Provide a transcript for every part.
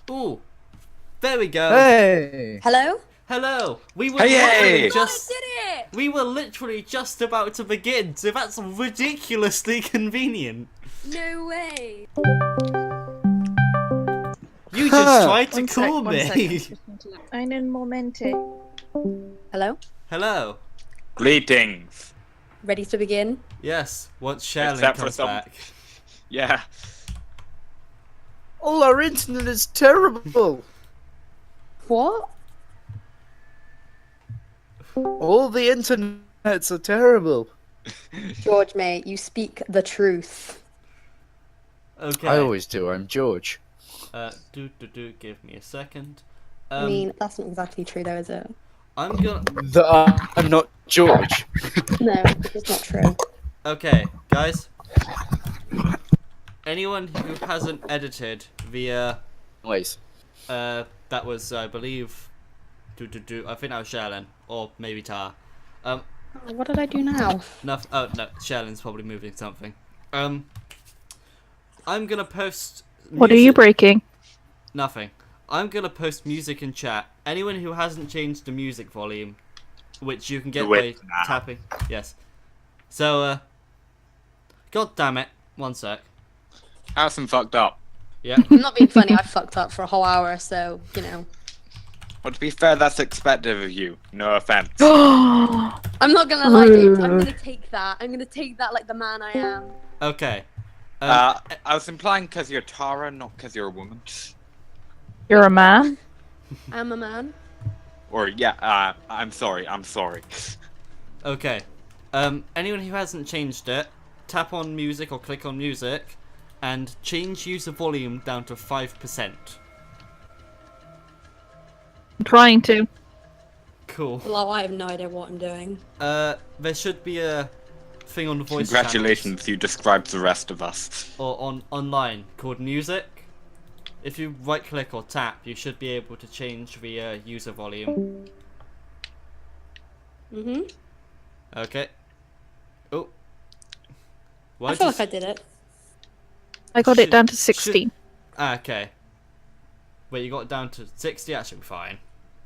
Ooh, there we go. Hey! Hello? Hello. We were Hey! literally just. I did it! We were literally just about to begin, so that's ridiculously convenient. No way. You just tried to One sec, call one me. second. Einen Momente. Hello? Hello. Greetings. Ready to begin? Yes, once Sherlin Except for comes some- back. Yeah. All our internet is terrible! What? All the internets are terrible. George, mate, you speak the truth. Okay. I always do, I'm George. Give me a second. I mean, that's not exactly true though, is it? I'm gonna. I'm not George. No, it's not true. Okay, guys. Anyone who hasn't edited via Wait. that was, I believe, I think that was Sherlin, or maybe Tar. Oh, what did I do now? Oh no, Sherlin's probably moving something. I'm gonna post. What are you breaking? Nothing. I'm gonna post music in chat. Anyone who hasn't changed the music volume, which you can get Do by it now. tapping. Yes. So, God damn it. One sec. Alison fucked up. Yeah. I'm not being funny, I fucked up for a whole hour, so, you know. Well, to be fair, that's expected of you. No offense. I'm not gonna lie, James, I'm gonna take that. I'm gonna take that like the man I am. Okay. I was implying because you're Tara, not because you're a woman. You're a man? I'm a man. Or, yeah, I'm sorry. Okay. Anyone who hasn't changed it, tap on music or click on music, and change user volume down to 5%. I'm trying to. Cool. Well, I have no idea what I'm doing. There should be a thing on the voice Congratulations, you described the rest of us. or online called music. If you right click or tap, you should be able to change the user volume. Mm-hmm. Okay. Oh. I feel like I did it. I got it down to 16. Okay. Wait, you got it down to 60? That should be fine.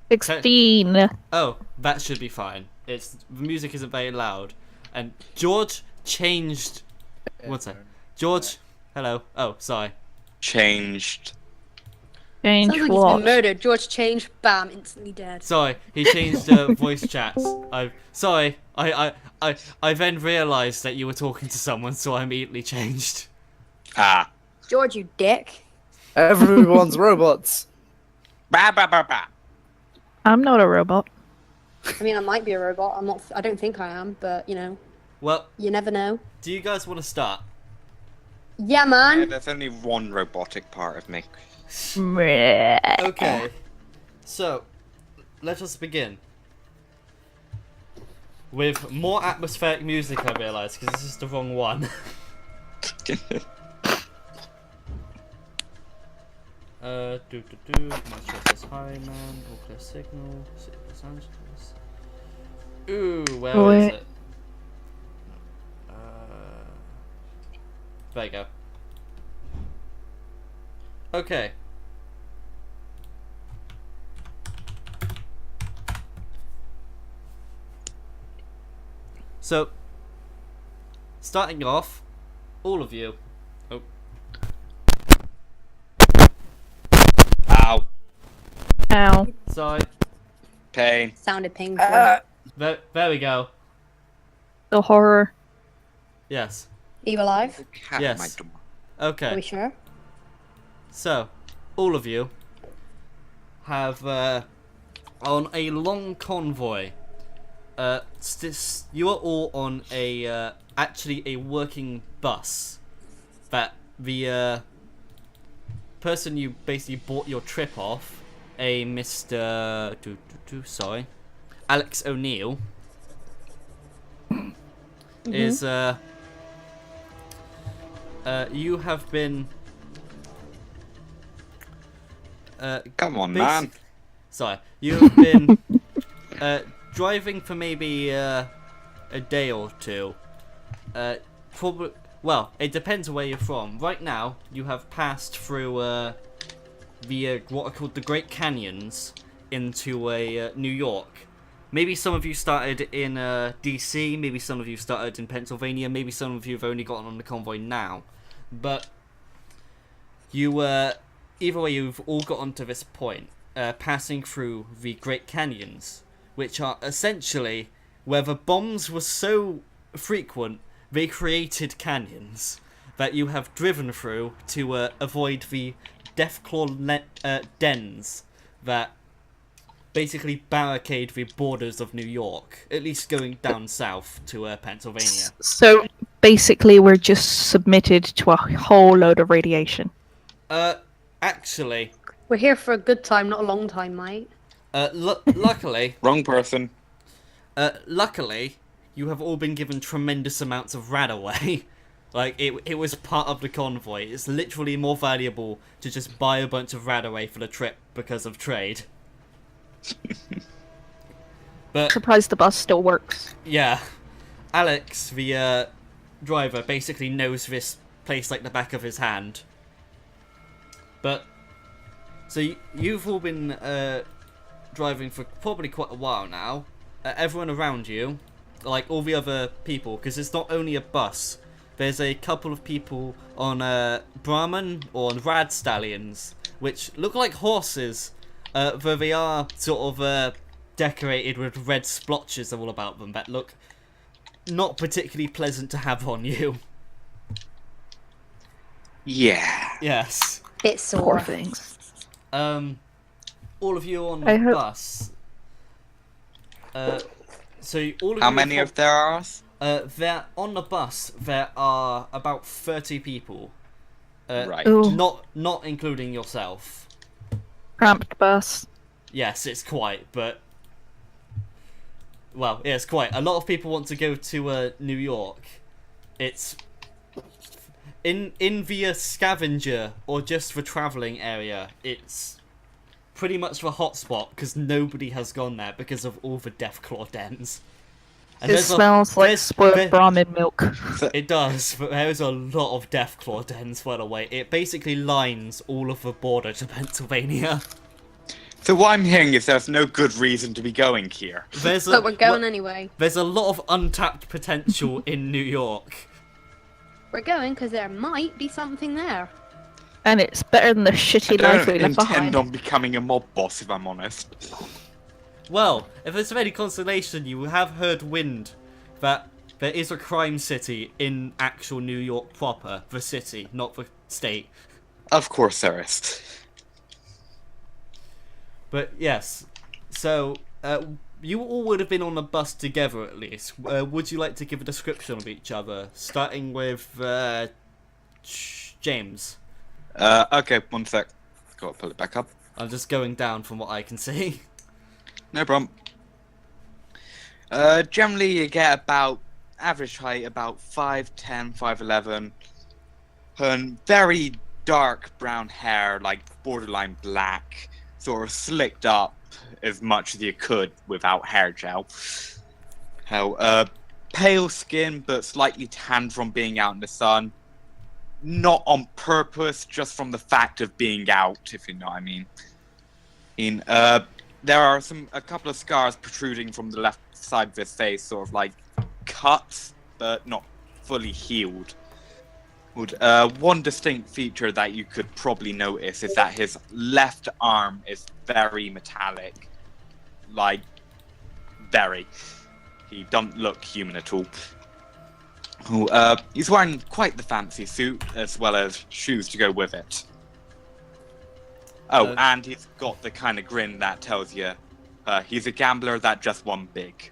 16. Oh, that should be fine. The music isn't very loud. And George changed. What's that? George, hello. Oh, sorry. Changed. Change Sounds like he's what? been murdered. George changed, bam, instantly dead. Sorry, he changed voice chats. Sorry. I then realised that you were talking to someone, so I immediately changed. Ah. George, you dick. Everyone's robots. Ba ba ba ba. I'm not a robot. I mean, I might be a robot. I'm not. I don't think I am, but you know, Well, you never know. do you guys want to start? Yeah, man. There's only one robotic part of me. Okay. So, let us begin. With more atmospheric music, I realise, because this is the wrong one. My stress is high, man. All clear signal. Los Angeles. Ooh, where is it? There you go. Okay. So, starting off, all of you. Oh. Ow. Ow. Sorry. Pain. Sounded painful. There we go. The horror. Yes. Are you alive? Cat Yes. my door. Are Okay. we sure? So, all of you have on a long convoy. You are all on a actually a working bus that the person you basically bought your trip off, a Mr. Sorry, Alex O'Neill, is you have been Come on, man. Sorry, you've been driving for maybe a day or two. Probably Well, it depends where you're from. Right now, you have passed through what are called the Great Canyons into New York. Maybe some of you started in DC, maybe some of you started in Pennsylvania, maybe some of you have only gotten on the convoy now. But you, either way, you've all gotten to this point, passing through the Great Canyons, which are essentially where the bombs were so frequent, they created canyons that you have driven through to avoid the Deathclaw dens that basically barricade the borders of New York, at least going down south to Pennsylvania. So basically, we're just submitted to a whole load of radiation. Actually, We're here for a good time, not a long time, mate. luckily, Wrong person. luckily, you have all been given tremendous amounts of radaway. Like, it was part of the convoy. It's literally more valuable to just buy a bunch of radaway for the trip because of trade. But Surprised the bus still works. yeah, Alex, the driver, basically knows this place like the back of his hand. But so you've all been driving for probably quite a while now. Everyone around you, like all the other people, because it's not only a bus. There's a couple of people on Brahman or on Rad Stallions, which look like horses, though they are sort of decorated with red splotches all about them that look not particularly pleasant to have on you. Yeah. Yes. Bit Poor sore. things. All of you on I the hope- bus. So all of How you many of there are? there on the bus there are about 30 people. Right. Ooh, Not including yourself. cramped bus. Yes, it's quite, but well, yeah, it's quite. A lot of people want to go to New York. It's in the scavenger or just the traveling area. It's pretty much the hotspot because nobody has gone there because of all the Deathclaw dens. And It smells like there's- spoiled there- Brahmin milk. It does, but there is a lot of Deathclaw dens, by the way. It basically lines all of the border to Pennsylvania. So what I'm hearing is there's no good reason to be going here. There's But we're going anyway. There's a lot of untapped potential in New York. We're going because there might be something there. And it's better than the shitty I life we don't left intend behind. on becoming a mob boss, if I'm honest. Well, if there's any consolation, you have heard wind that there is a crime city in actual New York proper, the city, not the state. Of course there is. But yes, so you all would have been on the bus together at least. Would you like to give a description of each other, starting with James? Okay, one sec. Gotta pull it back up. I'm just going down from what I can see. No problem. Generally you get about average height about 5'10", 5'11", and very dark brown hair, like borderline black, sort of slicked up as much as you could without hair gel. Pale skin but slightly tanned from being out in the sun. Not on purpose, just from the fact of being out, if you know what I mean. There are a couple of scars protruding from the left side of his face, sort of like cuts, but not fully healed. One distinct feature that you could probably notice is that his left arm is very metallic. Like, very. He doesn't look human at all. He's wearing quite the fancy suit, as well as shoes to go with it. Oh, and he's got the kind of grin that tells you he's a gambler that just won big.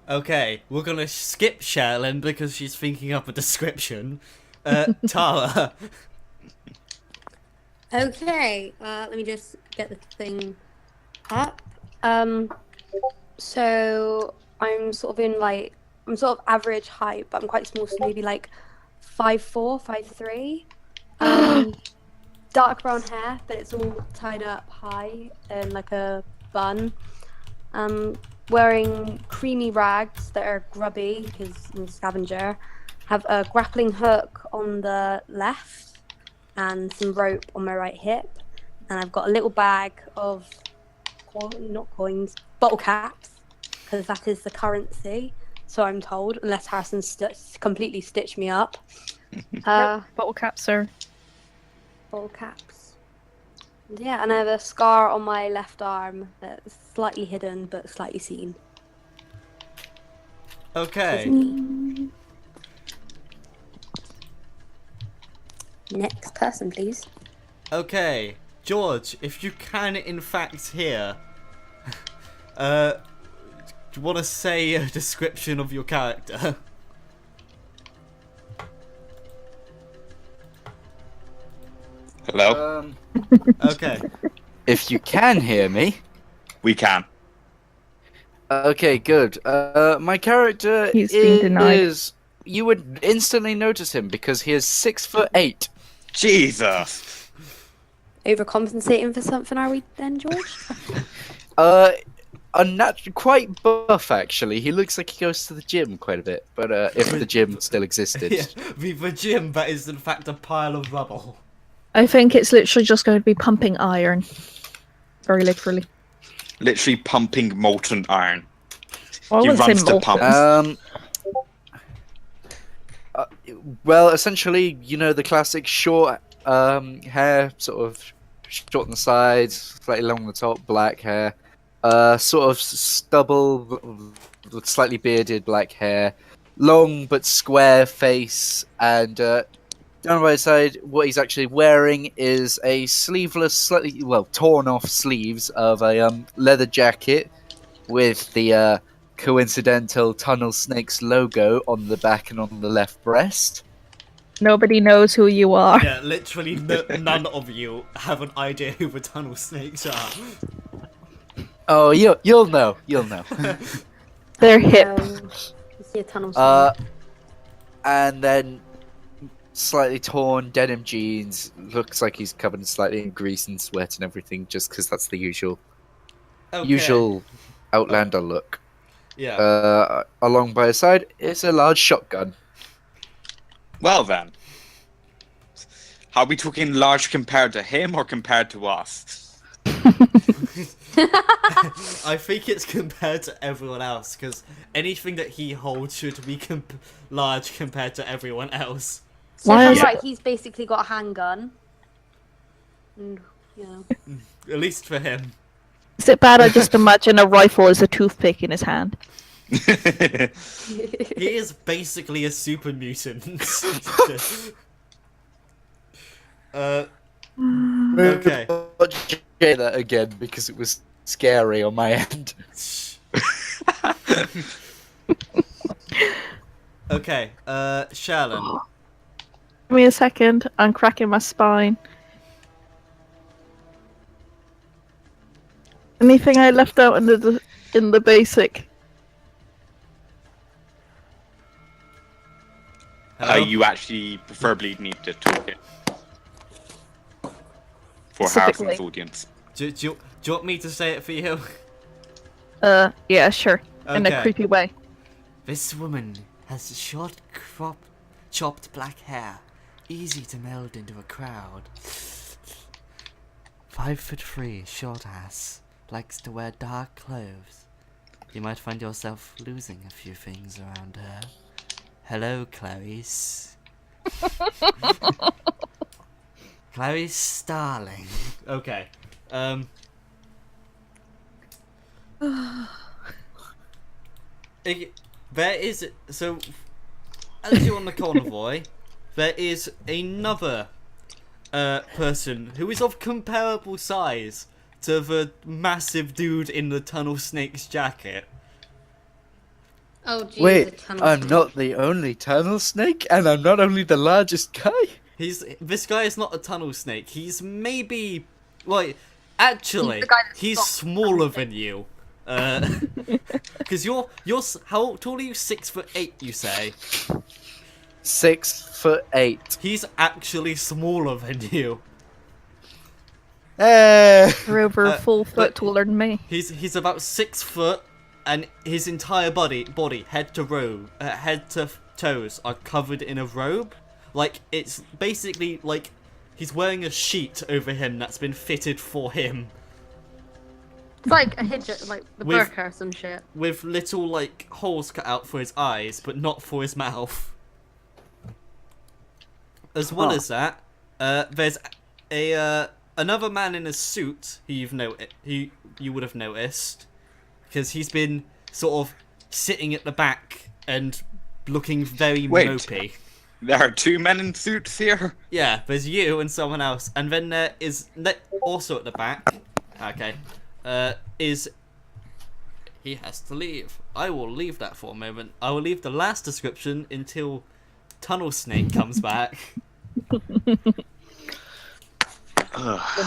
Okay, we're gonna skip Sherilyn because she's thinking up a description. Tara. Okay, let me just get the thing up. So I'm sort of average height, but I'm quite small, so maybe like 5'4", 5'3". Dark brown hair, but it's all tied up high in like a bun. Wearing creamy rags that are grubby because I'm a scavenger. have a grappling hook on the left and some rope on my right hip. And I've got a little bag of, not coins, bottle caps, because that is the currency. So I'm told, unless Harrison completely stitched me up. Bottle caps, sir. Bottle caps. Yeah, and I have a scar on my left arm that's slightly hidden but slightly seen. Okay. Next person, please. Okay. George, if you can in fact hear, do you want to say a description of your character? Hello? Okay. If you can hear me. We can. Okay, good. My character He's been denied. is. You would instantly notice him because he is 6'8". Jesus! Overcompensating for something, are we then, George? Quite buff actually. He looks like he goes to the gym quite a bit, but if the gym still existed. Yeah, the gym that is in fact a pile of rubble. I think it's literally just going to be pumping iron. Very literally. Literally pumping molten iron. Well, I He wouldn't runs say the molten. pump. Well, essentially, you know the classic short hair, sort of short on the sides, slightly long on the top, black hair, sort of stubble, with slightly bearded black hair, long but square face, and down by his side, what he's actually wearing is a sleeveless, slightly torn off sleeves of a leather jacket with the coincidental Tunnel Snakes logo on the back and on the left breast. Nobody knows who you are. Yeah, literally none of you have an idea who the tunnel snakes are. Oh, you'll know. They're hip. You see a tunnel. And then slightly torn denim jeans. Looks like he's covered slightly in grease and sweat and everything, just because that's the usual Outlander look. Yeah. Along by his side is a large shotgun. Well then. Are we talking large compared to him or compared to us? I think it's compared to everyone else, because anything that he holds should be large compared to everyone else. So Why if I'm is- right, he's basically got a handgun. And, you know. At least for him. Is it bad I just imagine a rifle as a toothpick in his hand? He is basically a super mutant. Okay. Say that again because it was scary on my end. Okay, Sherlin. Give me a second. I'm cracking my spine. Anything I left out in the basic? Hello? You actually preferably need to talk it. For Specifically. Harrison's audience. Do you want me to say it for you? Yeah, sure. In a Okay. creepy way. This woman has short, chopped black hair, easy to meld into a crowd. 5'3", short ass, likes to wear dark clothes. You might find yourself losing a few things around her. Hello, Clarice. Clarice Starling. Okay. There is so as you're on the convoy, there is another person who is of comparable size to the massive dude in the tunnel snake's jacket. Oh, geez, Wait, I'm not the only tunnel snake, and I'm not only the largest guy. This guy is not a tunnel snake. He's maybe, well, actually, He's the guy that's he's not smaller than you. Because you're how tall are you? 6'8", you say? 6'8". He's actually smaller than you. You're over a full but- foot taller than me. He's about 6 foot, and his entire body, head to toes are covered in a robe. Like, it's basically like he's wearing a sheet over him that's been fitted for him. It's like a hijab, like the With- burqa or some shit. With little, like, holes cut out for his eyes, but not for his mouth. As well as that, there's another man in a suit who you would have noticed, because he's been sort of sitting at the back and looking very Wait. mopey. There are 2 men in suits here. Yeah, there's you and someone else, and then there is also at the back. Okay, is he has to leave. I will leave that for a moment. I will leave the last description until Tunnel Snake comes back. With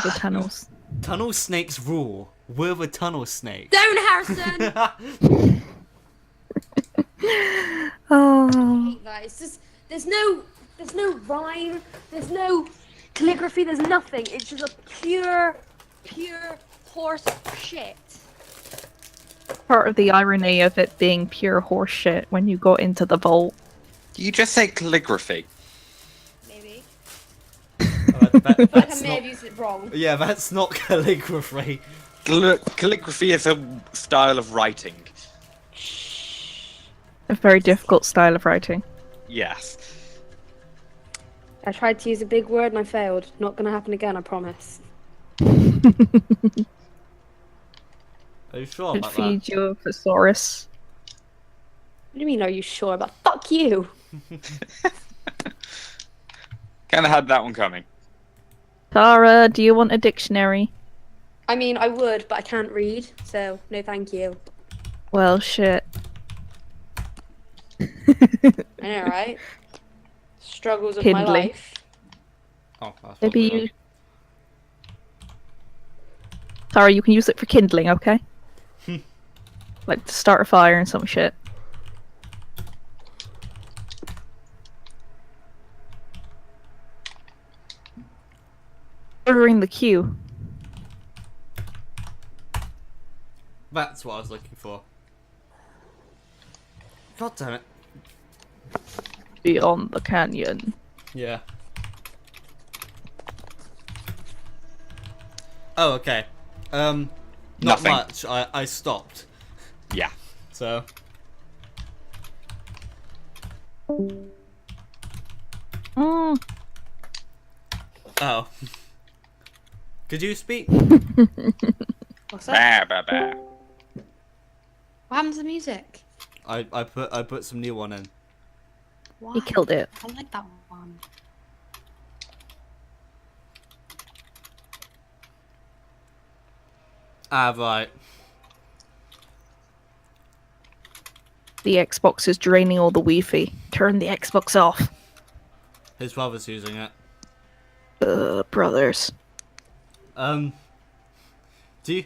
the tunnels. Tunnel Snakes rule. We're the Tunnel Snake. Down, Harrison! Oh. I hate that. It's just there's no rhyme, there's no calligraphy, there's nothing. It's just a pure horse shit. Part of the irony of it being pure horseshit when you go into the vault. You just say calligraphy. Maybe. That's I may not, have used it wrong. yeah, that's not calligraphy. Calligraphy is a style of writing. A very difficult style of writing. Yes. I tried to use a big word and I failed. Not gonna happen again, I promise. Are you sure Should about that? feed you a thesaurus. What do you mean, are you sure about? Fuck you! Kind of had that one coming. Tara, do you want a dictionary? I mean, I would, but I can't read, so no thank you. Well, shit. I know, right? Struggles of my Kindling. life. Oh, I thought Maybe we were- you... Tara, you can use it for kindling, okay? Like to start a fire and some shit. Ordering the queue. That's what I was looking for. God damn it. Beyond the canyon. Yeah. Oh, okay. Not Nothing. much. I stopped. Yeah. So. Mm. Oh. Could you speak? What's that? Bah, bah, bah. What happened to the music? I put some new one in. Why? He killed it. I like that one. Ah, right. The Xbox is draining all the Wi-Fi. Turn the Xbox off. His brother's using it. Brothers. Do you...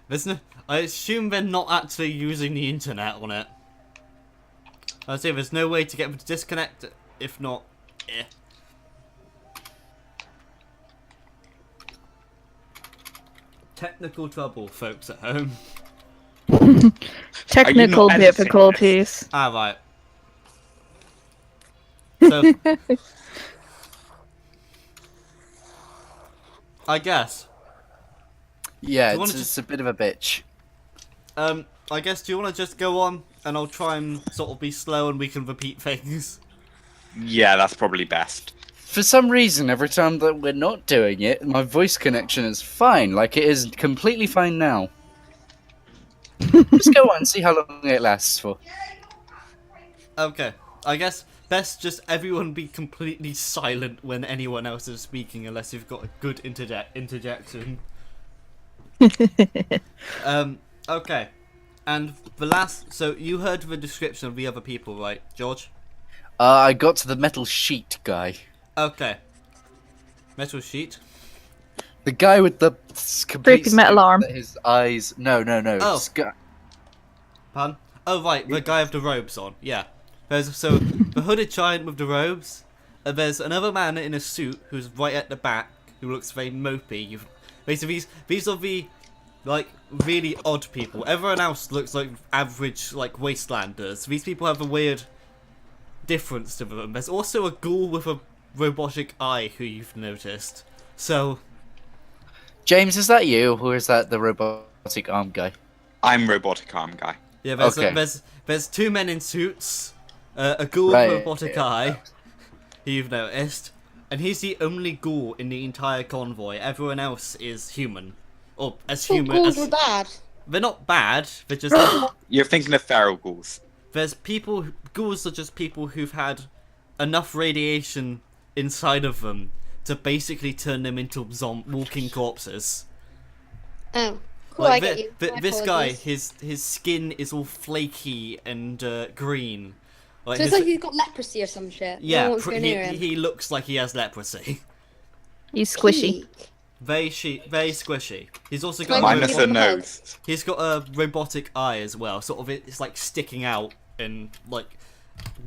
There's no... I assume they're not actually using the internet on it. I say there's no way to get them to disconnect it. If not, eh. Technical trouble, folks at home. Technical editing difficulties. Ah, right. So... I guess. Yeah, Do you wanna it's just- a bit of a bitch. I guess, do you want to just go on, and I'll try and sort of be slow and we can repeat things? Yeah, that's probably best. For some reason, every time that we're not doing it, my voice connection is fine. Like, it is completely fine now. Just go on and see how long it lasts for. Okay, I guess best just everyone be completely silent when anyone else is speaking, unless you've got a good interjection. Okay. And the last... So, you heard the description of the other people, right, George? I got to the metal sheet guy. Okay. Metal sheet? The guy with the complete Creepy metal scoop arm. that his eyes... No. Oh. Sc- Pardon? Oh, right, the guy with the robes on. Yeah. There's so the hooded giant with the robes. There's another man in a suit who's right at the back who looks very mopey. Basically, these are the like really odd people. Everyone else looks like average like wastelanders. These people have a weird difference to them. There's also a ghoul with a robotic eye who you've noticed. So, James, is that you, or is that the robotic arm guy? I'm robotic arm guy. yeah, there's Okay. there's two men in suits, a ghoul with Right. a robotic eye, who you've noticed, and he's the only ghoul in the entire convoy. Everyone else is human, or as Thought human ghouls as were bad. they're not bad. They're just You're thinking of feral ghouls. there's people. Ghouls are just people who've had enough radiation inside of them to basically turn them into walking corpses. Oh, cool. I get you. My This guy, apologies. his skin is all flaky and green. Like So it's his- like he's got leprosy or some shit. No yeah, one wants to go near him. he looks like he has leprosy. He's squishy. Eek. Very squishy. He's also got Like Minus give a him a hug. nose. he's got a robotic eye as well. Sort of it's like sticking out and like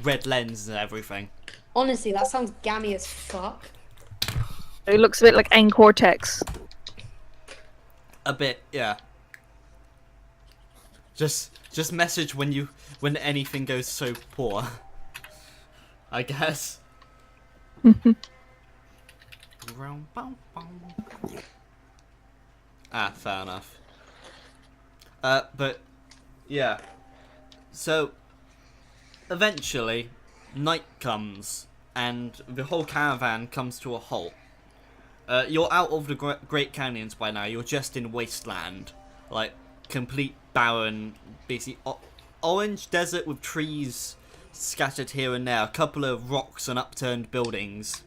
red lens and everything. Honestly, that sounds gammy as fuck. He looks a bit like Aang Cortex. A bit, yeah. Just message when anything goes so poor. I guess. Fair enough. But yeah. So eventually, night comes and the whole caravan comes to a halt. You're out of the Great Canyons by now. You're just in wasteland, like complete barren, basically orange desert with trees scattered here and there. A couple of rocks and upturned buildings.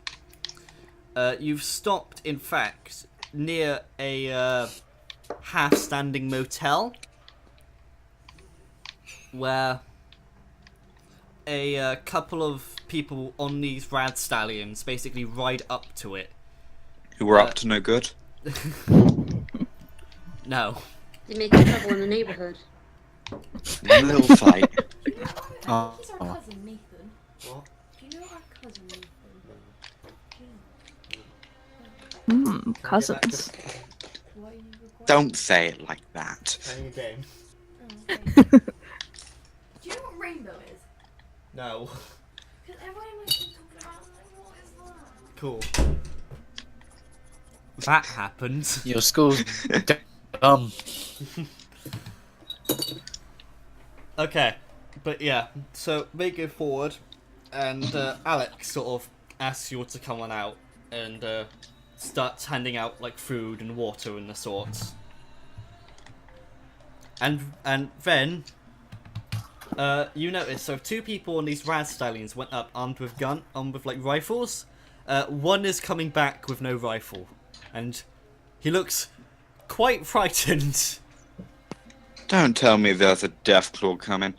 You've stopped, in fact, near a half-standing motel where a couple of people on these rad stallions basically ride up to it. Who were up to no good. No. You make trouble in the neighborhood. One little fight. Oh. Who's our cousin Nathan? What? Do you know our cousin Nathan? Cousins. Why are you recording? Don't say it like that. Oh, okay. Do you know what rainbow is? No. Because everyone might be talking about like, what is that? Cool. That happened. Your school's dumb. Okay, but yeah, so they go forward, and Alex sort of asks you all to come on out, and starts handing out like food and water and the sorts. And then you notice, so two people on these rad stallions went up armed with like rifles. One is coming back with no rifle, and he looks quite frightened. Don't tell me there's a Deathclaw coming.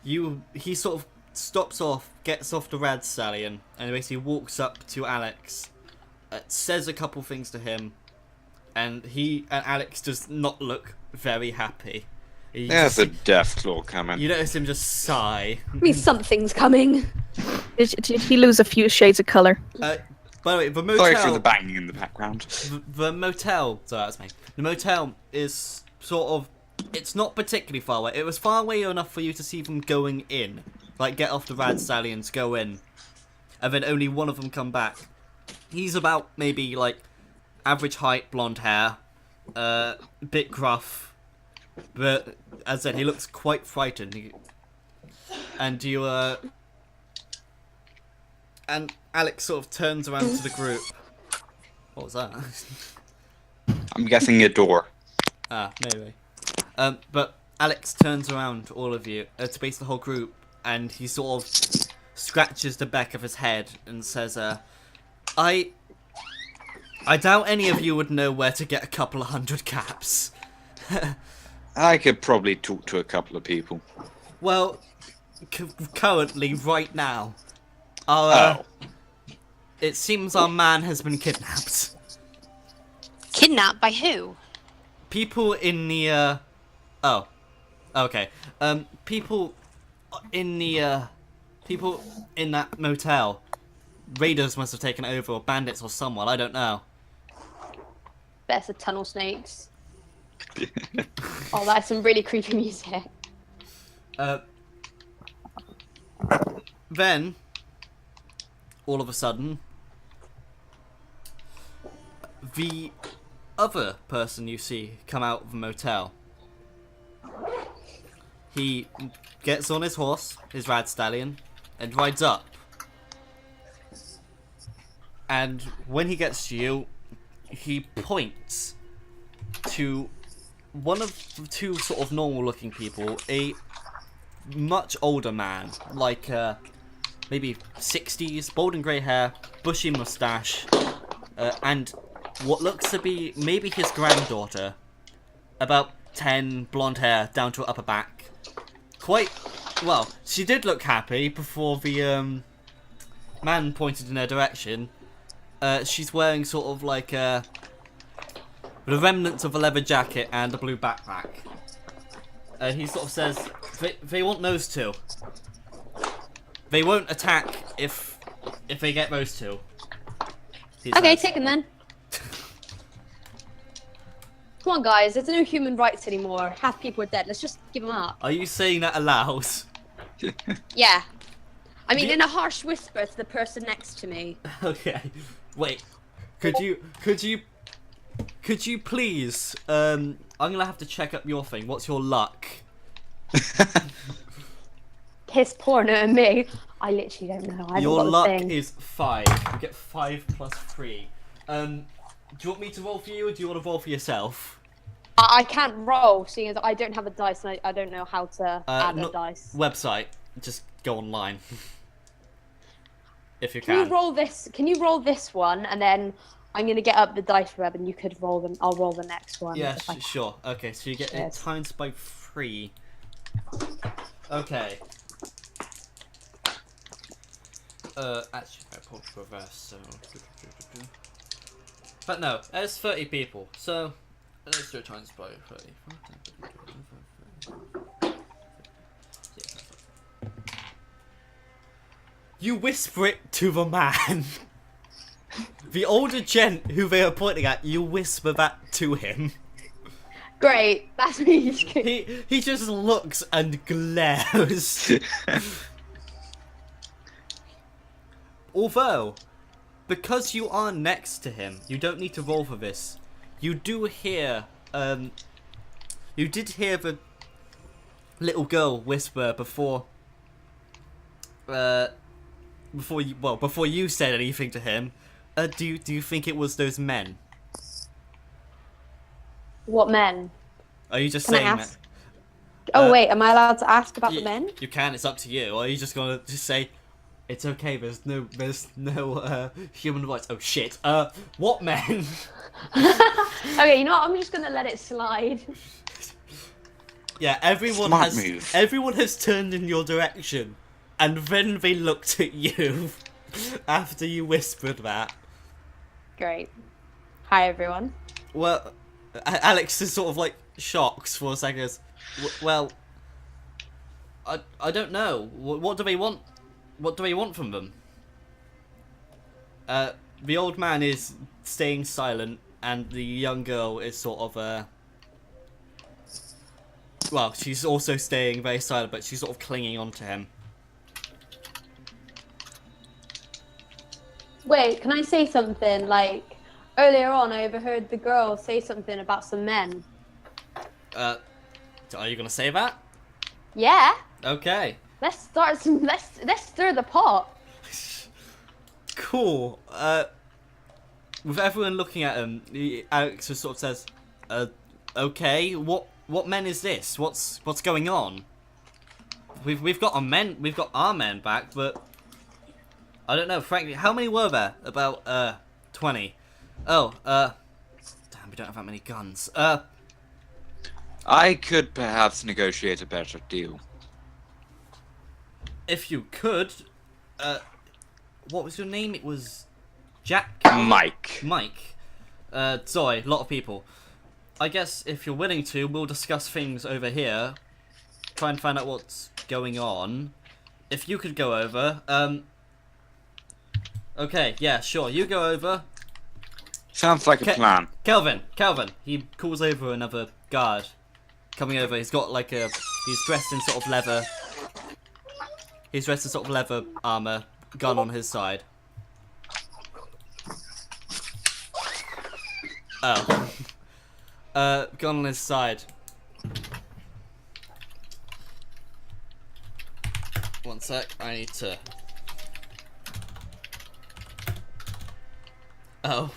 He sort of stops off, gets off the rad stallion, and basically walks up to Alex, says a couple things to him, and Alex does not look very happy. There's a Deathclaw coming. You notice him just sigh. I mean, something's coming. Did he lose a few shades of colour? By the way, the Sorry for the motel, banging in the background. the motel, sorry, that's me. The motel is sort of, it's not particularly far away. It was far away enough for you to see them going in, like get off the rad stallions, go in, and then only one of them come back. He's about maybe like average height, blonde hair, bit gruff, but as I said, he looks quite frightened. And and Alex sort of turns around to the group. What was that? I'm guessing a door. Maybe. But Alex turns around to all of you, to basically the whole group, and he sort of scratches the back of his head and says, I doubt any of you would know where to get a couple of 100 caps. I could probably talk to a couple of people. Well, currently, right now, it seems our man has been kidnapped. Kidnapped by who? People in the, okay. People in that motel. Raiders must have taken over, or bandits or someone, I don't know. That's the tunnel snakes. Oh, that's some really creepy music. Then, all of a sudden, the other person you see come out of the motel, he gets on his horse, his rad stallion, and rides up. And when he gets to you, he points to one of the two sort of normal looking people, a much older man, like maybe 60s, bald and grey hair, bushy moustache, and what looks to be maybe his granddaughter, about 10, blonde hair down to her upper back. Quite, well, she did look happy before the man pointed in her direction. She's wearing sort of like the remnants of a leather jacket and a blue backpack. He sort of says, they want those two. They won't attack if they get those two. Okay, take them then. Come on, guys. There's no human rights anymore. Half people are dead. Let's just give them up. Are you saying that aloud? Yeah. I mean, You- in a harsh whisper to the person next to me. Okay. Wait. Could you please? I'm gonna have to check up your thing. What's your luck? Piss porno and me. I literally don't know. I Your haven't got luck a thing. is 5. You get 5 plus 3. Do you want me to roll for you, or do you want to roll for yourself? I can't roll, seeing as I don't have a dice and I don't know how to add a no- dice. Website. Just go online. If you Can you can. roll this? Can you roll this one, and then I'm gonna get up the dice web, and you could roll them. I'll roll the next one. Yeah, if I can. sure. Okay, so you get it Yes. times by 3. Okay. Actually, I pulled reverse, so. But no, there's 30 people, so let's do it times by 30. You whisper it to the man. The older gent who they are pointing at, you whisper that to him. Great, that's me. He just looks and glares. Although, because you are next to him, you don't need to roll for this. You do hear, you did hear the little girl whisper before you said anything to him. Do you think it was those men? What men? Are you just Can I saying ask? that? Oh wait, am I allowed to ask about the You- men? You can. It's up to you. Or are you just gonna just say, "It's okay. There's no human rights." Oh shit. What men? Okay, you know what? I'm just gonna let it slide. Yeah, everyone Smart has move. everyone has turned in your direction, and then they looked at you after you whispered that. Great. Hi everyone. Well, Alex is sort of like shocked for a second. Goes, well, I don't know. What do they want? What do they want from them? The old man is staying silent, and the young girl is sort of well, she's also staying very silent, but she's sort of clinging on to him. Wait, can I say something? Like, earlier on I overheard the girl say something about some men. Are you gonna say that? Yeah. Okay. Let's start some. Let's stir the pot. Cool. With everyone looking at him, Alex just sort of says, okay, what men is this? What's going on? We've got our men back, but I don't know, frankly, how many were there? About 20. Oh, damn, we don't have that many guns. I could perhaps negotiate a better deal. If you could, what was your name? It was Jack? Mike. Mike. Sorry, a lot of people. I guess if you're willing to, we'll discuss things over here. Try and find out what's going on. If you could go over, okay, yeah, sure, you go over. Sounds like a plan. Kelvin, he calls over another guard. Coming over, he's got like a He's dressed in sort of leather. He's dressed in sort of leather armor, gun on his side. Oh. Gun on his side. One sec, I need to... Oh.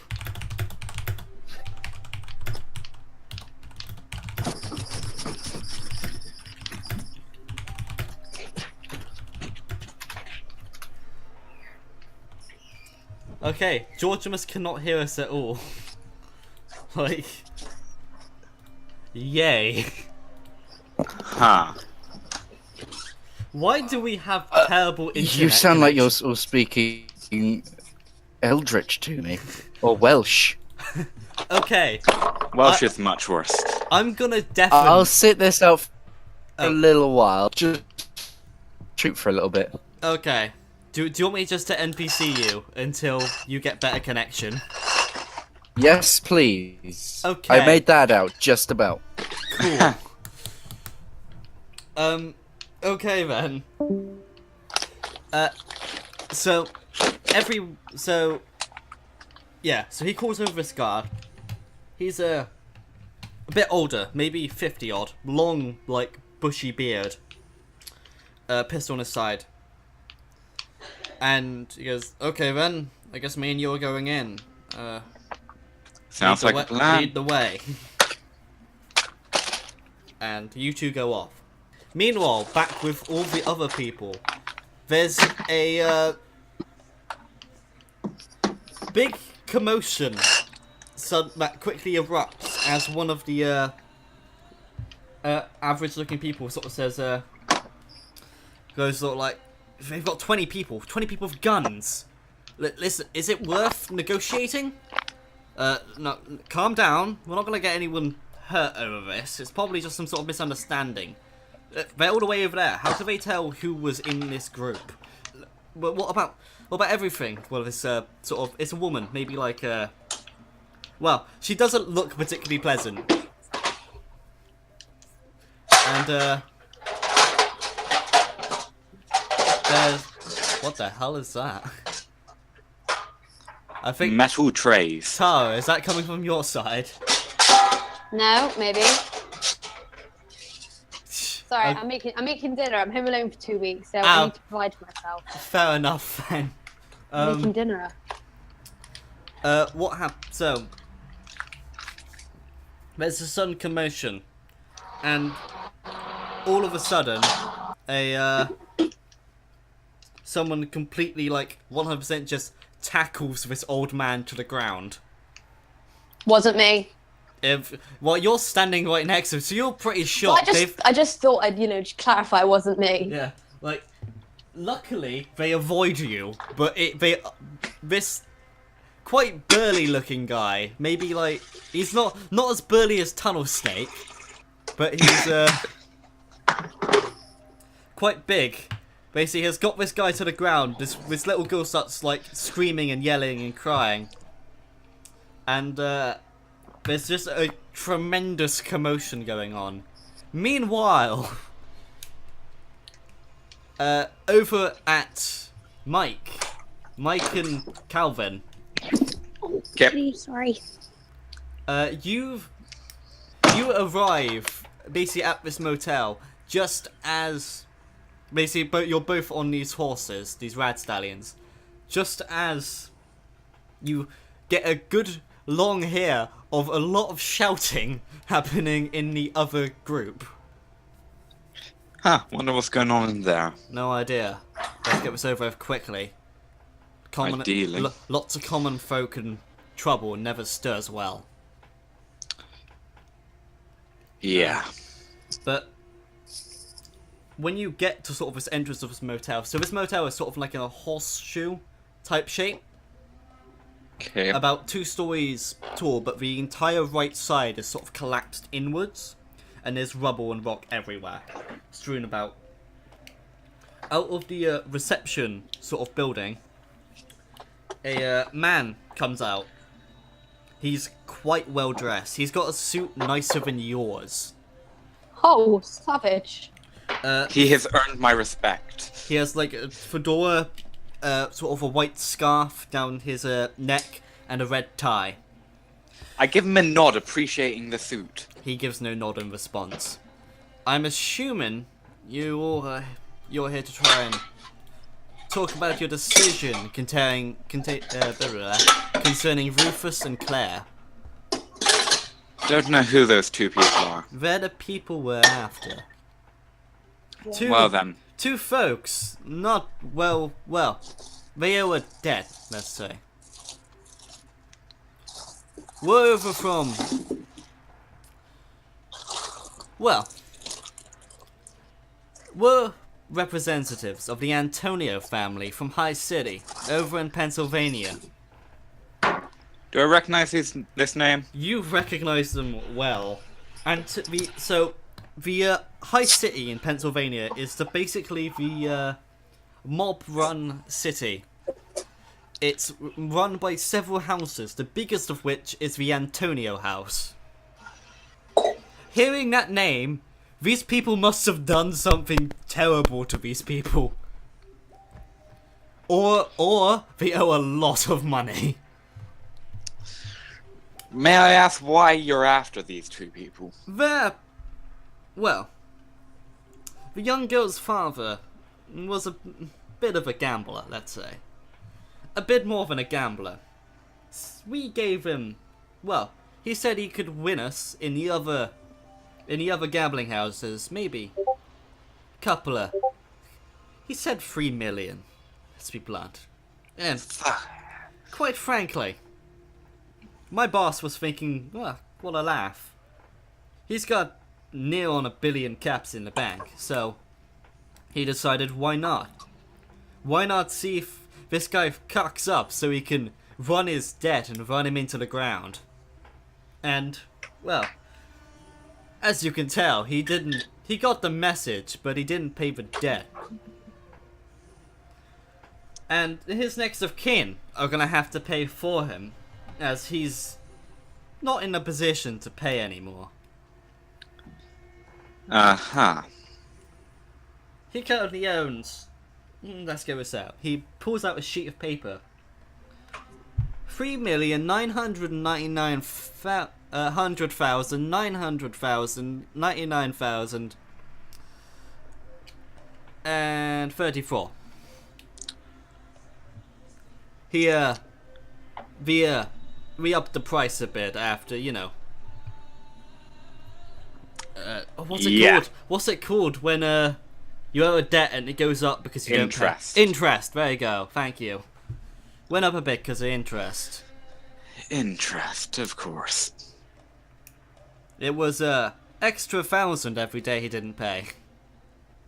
Okay, Georgimus cannot hear us at all. Like... Yay. Huh. Why do we have terrible internet You sound like connection? you're speaking Eldritch to me. Or Welsh. Okay, Welsh is much worse. I'm gonna deafen... I'll sit this out for Oh. a little while. Just shoot for a little bit. Okay. Do you want me just to NPC you until you get better connection? Yes, please. Okay. I made that out, just about. Cool. Okay then. So he calls over this guard. He's a bit older, maybe 50 odd, long, like, bushy beard. Pistol on his side. And he goes, okay then, I guess me and you are going in. Sounds Lead the like a wa- plan. Lead the way. And you two go off. Meanwhile, back with all the other people, there's a big commotion that quickly erupts as one of the average-looking people sort of says, goes sort of like, they've got 20 people with guns. Listen, is it worth negotiating? No, calm down. We're not gonna get anyone hurt over this. It's probably just some sort of misunderstanding. They're all the way over there. How do they tell who was in this group? But what about everything? Well, this sort of, it's a woman. Maybe like well, she doesn't look particularly pleasant. And there's, what the hell is that? I think Metal trays. Tara, is that coming from your side? No, maybe. Sorry, Okay. I'm making dinner. I'm home alone for 2 weeks, so Ow. I need to provide for myself. Fair enough then. Making dinner. What happened? So, there's a sudden commotion, and all of a sudden, someone completely, like, 100% just tackles this old man to the ground. Wasn't me. Well, you're standing right next to him, so you're pretty shocked. Well, I just thought I'd, just clarify it wasn't me. Yeah, like, luckily they avoid you, but this quite burly looking guy, maybe like, he's not as burly as Tunnel Snake, but he's quite big. Basically, has got this guy to the ground. This little girl starts like screaming and yelling and crying, and there's just a tremendous commotion going on. Meanwhile, over at Mike and Calvin, Okay. Sorry. you arrive basically at this motel just as basically you're both on these horses, these rad stallions, just as you get a good long hear of a lot of shouting happening in the other group. Huh, wonder what's going on in there. No idea. Let's get this over with quickly. Ideally. Lots of common folk and trouble never stirs well. Yeah. But when you get to sort of this entrance of this motel, so this motel is sort of like in a horseshoe type shape, Okay. about 2 stories tall, but the entire right side is sort of collapsed inwards, and there's rubble and rock everywhere, strewn about. Out of the reception sort of building, a man comes out. He's quite well dressed. He's got a suit nicer than yours. Oh, savage. He has earned my respect. He has like a fedora, sort of a white scarf down his neck, and a red tie. I give him a nod, appreciating the suit. He gives no nod in response. I'm assuming you're here to try and talk about your decision concerning Rufus and Claire. Don't know who those two people are. They're the people we're after. Well then. Two folks, not well, they were dead, let's say. We're over from, well, we're representatives of the Antonio family from High City, over in Pennsylvania. Do I recognize this name? You recognize them well. And the High City in Pennsylvania is basically the mob-run city. It's run by several houses, the biggest of which is the Antonio house. Hearing that name, these people must have done something terrible to these people. Or they owe a lot of money. May I ask why you're after these two people? Well, the young girl's father was a bit of a gambler, let's say. A bit more than a gambler. We gave him, well, he said he could win us in the other gambling houses, maybe he said 3 million, let's be blunt. And quite frankly, my boss was thinking, well, what a laugh. He's got near on 1 billion caps in the bank, so he decided why not? Why not see if this guy cocks up so he can run his debt and run him into the ground? And, well, as you can tell, he got the message, but he didn't pay the debt. And his next of kin are gonna have to pay for him, as he's not in a position to pay anymore. Uh-huh. He currently owns, let's go this out. He pulls out a sheet of paper. 3,999,900,000 and 34. We upped the price a bit after, you know. What's it called? What's it called when you owe a debt and it goes up because you don't pay? Interest. There you go. Thank you. Went up a bit because of interest. Interest, of course. It was extra 1,000 every day he didn't pay.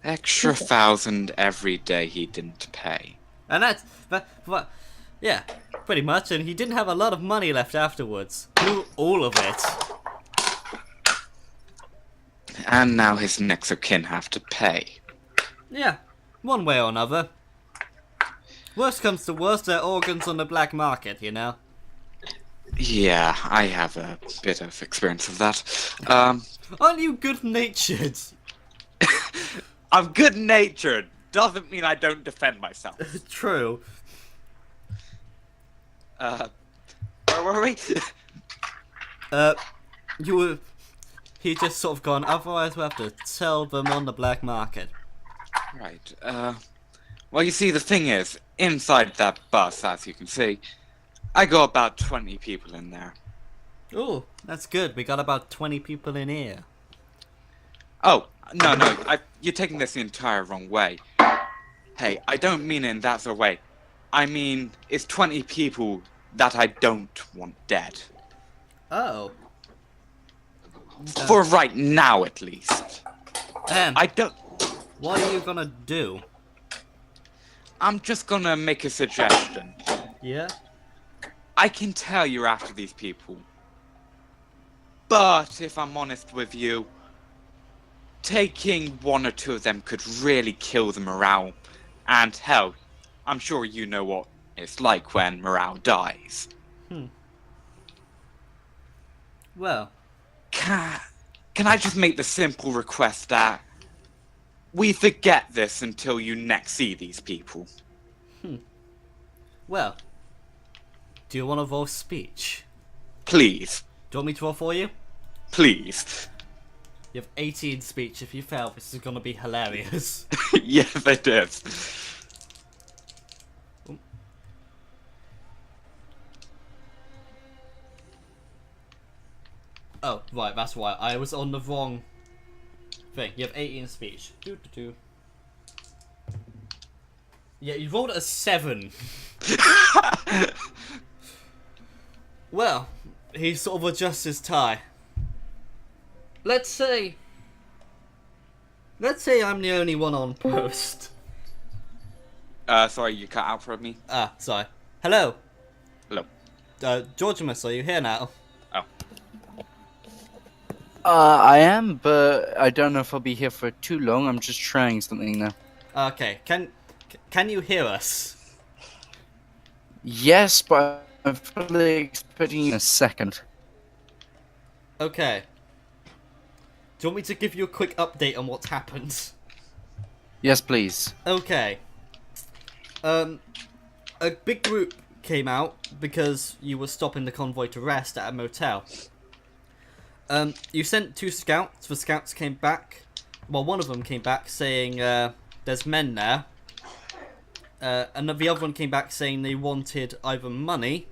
Extra 1,000 every day he didn't pay. And that's yeah, pretty much. And he didn't have a lot of money left afterwards. Blew all of it. And now his next of kin have to pay. Yeah, one way or another. Worst comes to worst, they're organs on the black market, you know? Yeah, I have a bit of experience of that. Aren't you good-natured? I'm good-natured. Doesn't mean I don't defend myself. True. Where were we? He just sort of gone, otherwise we'll have to sell them on the black market. Right, well, you see, the thing is, inside that bus, as you can see, I got about 20 people in there. Oh, that's good. We got about 20 people in here. Oh, no, you're taking this the entire wrong way. Hey, I don't mean it in that sort of way. I mean, it's 20 people that I don't want dead. Oh. For right now, at least. And I don't... what are you gonna do? I'm just gonna make a suggestion. Yeah? I can tell you're after these people. But, if I'm honest with you, taking 1 or 2 of them could really kill the morale. And hell, I'm sure you know what it's like when morale dies. Well. Can I just make the simple request that We forget this until you next see these people. Well, do you want to roll speech? Please. Do you want me to roll for you? Please. You have 18 speech. If you fail, this is going to be hilarious. Yes, it is. Oh, right, that's why. I was on the wrong thing. You have 18 speech. Yeah, you rolled a 7. Well, he sort of adjusts his tie. Let's say I'm the only one on post. Sorry, you cut out for me. Ah, sorry. Hello. Hello. Georgimus, are you here now? Oh. I am, but I don't know if I'll be here for too long. I'm just trying something now. Okay, can you hear us? Yes, but I'm fully expecting you in a second. Okay. Do you want me to give you a quick update on what's happened? Yes, please. Okay. A big group came out because you were stopping the convoy to rest at a motel. You sent 2 scouts. The scouts came back. Well, one of them came back saying there's men there. And the other one came back saying they wanted either money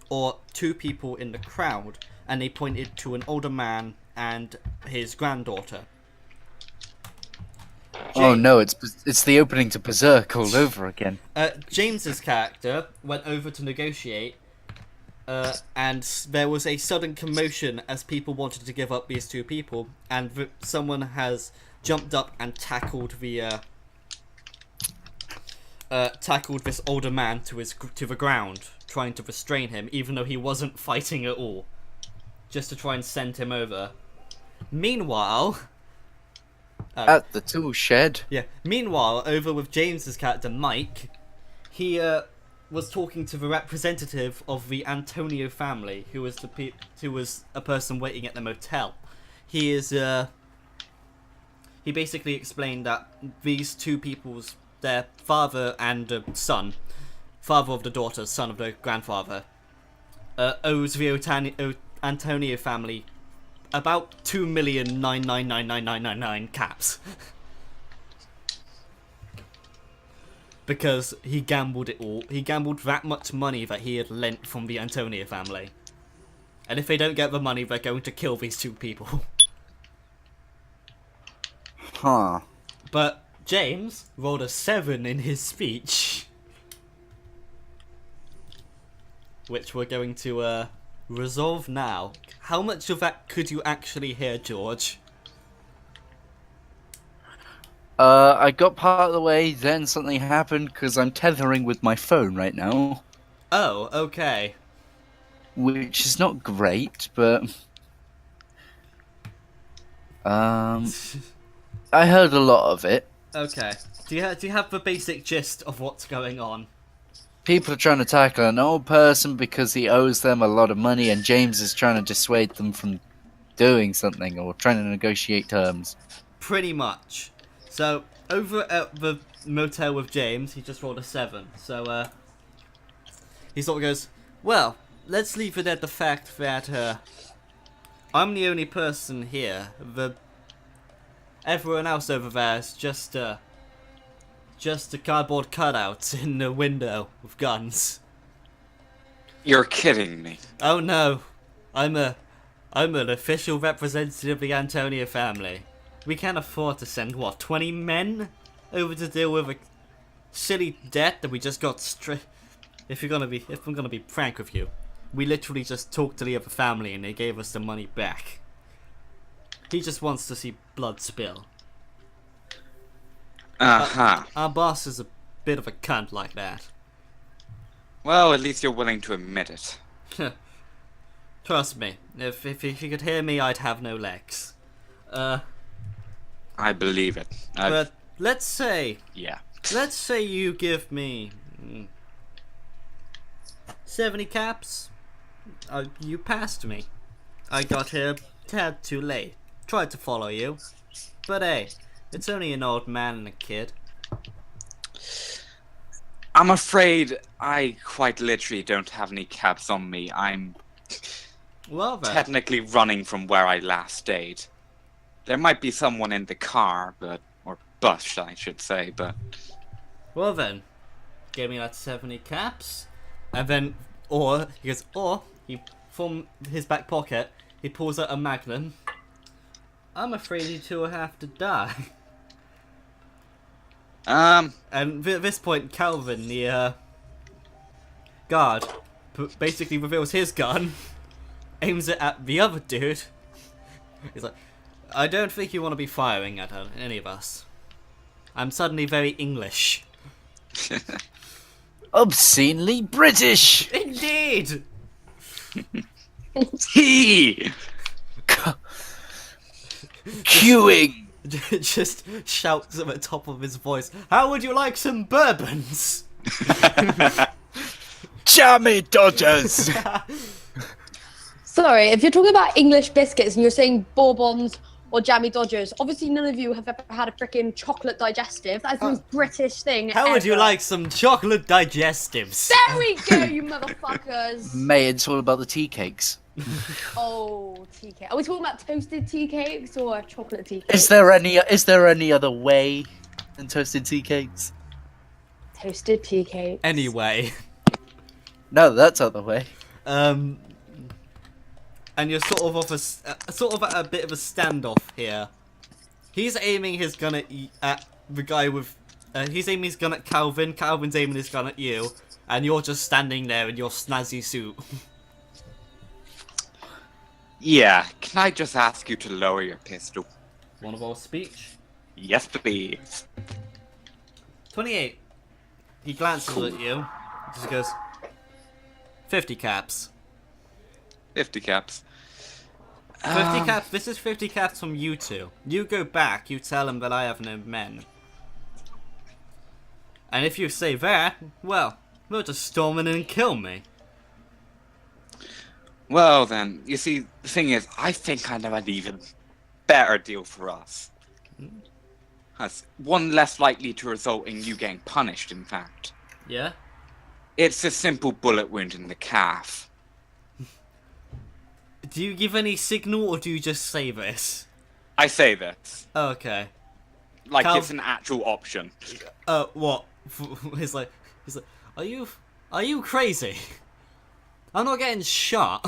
or 2 people in the crowd. And they pointed to an older man and his granddaughter. Oh no, it's the opening to Berserk all over again. James's character went over to negotiate, and there was a sudden commotion as people wanted to give up these 2 people, and someone has jumped up and tackled the tackled this older man to the ground, trying to restrain him, even though he wasn't fighting at all, just to try and send him over. Meanwhile, At the tool shed. yeah. Meanwhile, over with James's character Mike, he was talking to the representative of the Antonio family, who was who was a person waiting at the motel. He basically explained that these 2 people's their father and son, father of the daughter, son of the grandfather, owes the Antonio family about 2,999,999 caps. Because he gambled it all. He gambled that much money that he had lent from the Antonio family. And if they don't get the money, they're going to kill these 2 people. Huh. But James rolled a 7 in his speech. Which we're going to resolve now. How much of that could you actually hear, George? I got part of the way, then something happened because I'm tethering with my phone right now, Oh, okay. which is not great, but I heard a lot of it. Okay. Do you have the basic gist of what's going on? People are trying to tackle an old person because he owes them a lot of money, and James is trying to dissuade them from doing something or trying to negotiate terms. Pretty much. So, over at the motel with James, he just rolled a 7. So, he sort of goes, well, let's leave it at the fact that, I'm the only person here. Everyone else over there is just a cardboard cutout in the window with guns. You're kidding me. Oh no, I'm an official representative of the Antonio family. We can't afford to send, 20 men over to deal with a silly debt that we just got If I'm gonna be frank with you, we literally just talked to the other family and they gave us the money back. He just wants to see blood spill. Uh-huh. Our boss is a bit of a cunt like that. Well, at least you're willing to admit it. Trust me, if you could hear me, I'd have no legs. I believe it. But let's say Yeah. you give me 70 caps. You passed me. I got here a tad too late. Tried to follow you. But hey, It's only an old man and a kid. I'm afraid I quite literally don't have any caps on me. I'm Well then. technically running from where I last stayed. There might be someone in the car, or bus, I should say, but... Well then. Gave me like 70 caps. And then, or he, from his back pocket, he pulls out a magnum. I'm afraid you two will have to die. And at this point, Calvin, the guard, basically reveals his gun, aims it at the other dude. He's like, I don't think you want to be firing at any of us. I'm suddenly very English. Obscenely British! Indeed! He! Queuing! Just shouts at the top of his voice, how would you like some bourbons? Jammy Dodgers! Sorry, if you're talking about English biscuits and you're saying Bourbons or Jammy Dodgers, obviously none of you have ever had a freaking chocolate digestive. That's the most British thing How would you ever. like some chocolate digestives? There we go, you motherfuckers! Mate, it's all about the tea cakes. Oh, tea cake. Are we talking about toasted tea cakes or chocolate tea cakes? Is there any other way than toasted tea cakes? Toasted tea cakes. Anyway, No, that's other way. and you're sort of at a bit of a standoff here. He's aiming his gun at the guy with. He's aiming his gun at Calvin. Calvin's aiming his gun at you, and you're just standing there in your snazzy suit. Yeah, can I just ask you to lower your pistol? One of our speech. Yes, please. 28. He glances at you. Just goes. 50 caps. 50 caps. 50 caps. This is 50 caps from you two. You go back. You tell him that I have no men. And if you say that, well, they'll just storm in and kill me. Well then, you see, the thing is, I think I know an even better deal for us. That's one less likely to result in you getting punished, in fact. Yeah? It's a simple bullet wound in the calf. Do you give any signal or do you just say this? I say this. Okay. Like Cal- it's an actual option. What? He's like, are you crazy? I'm not getting shot.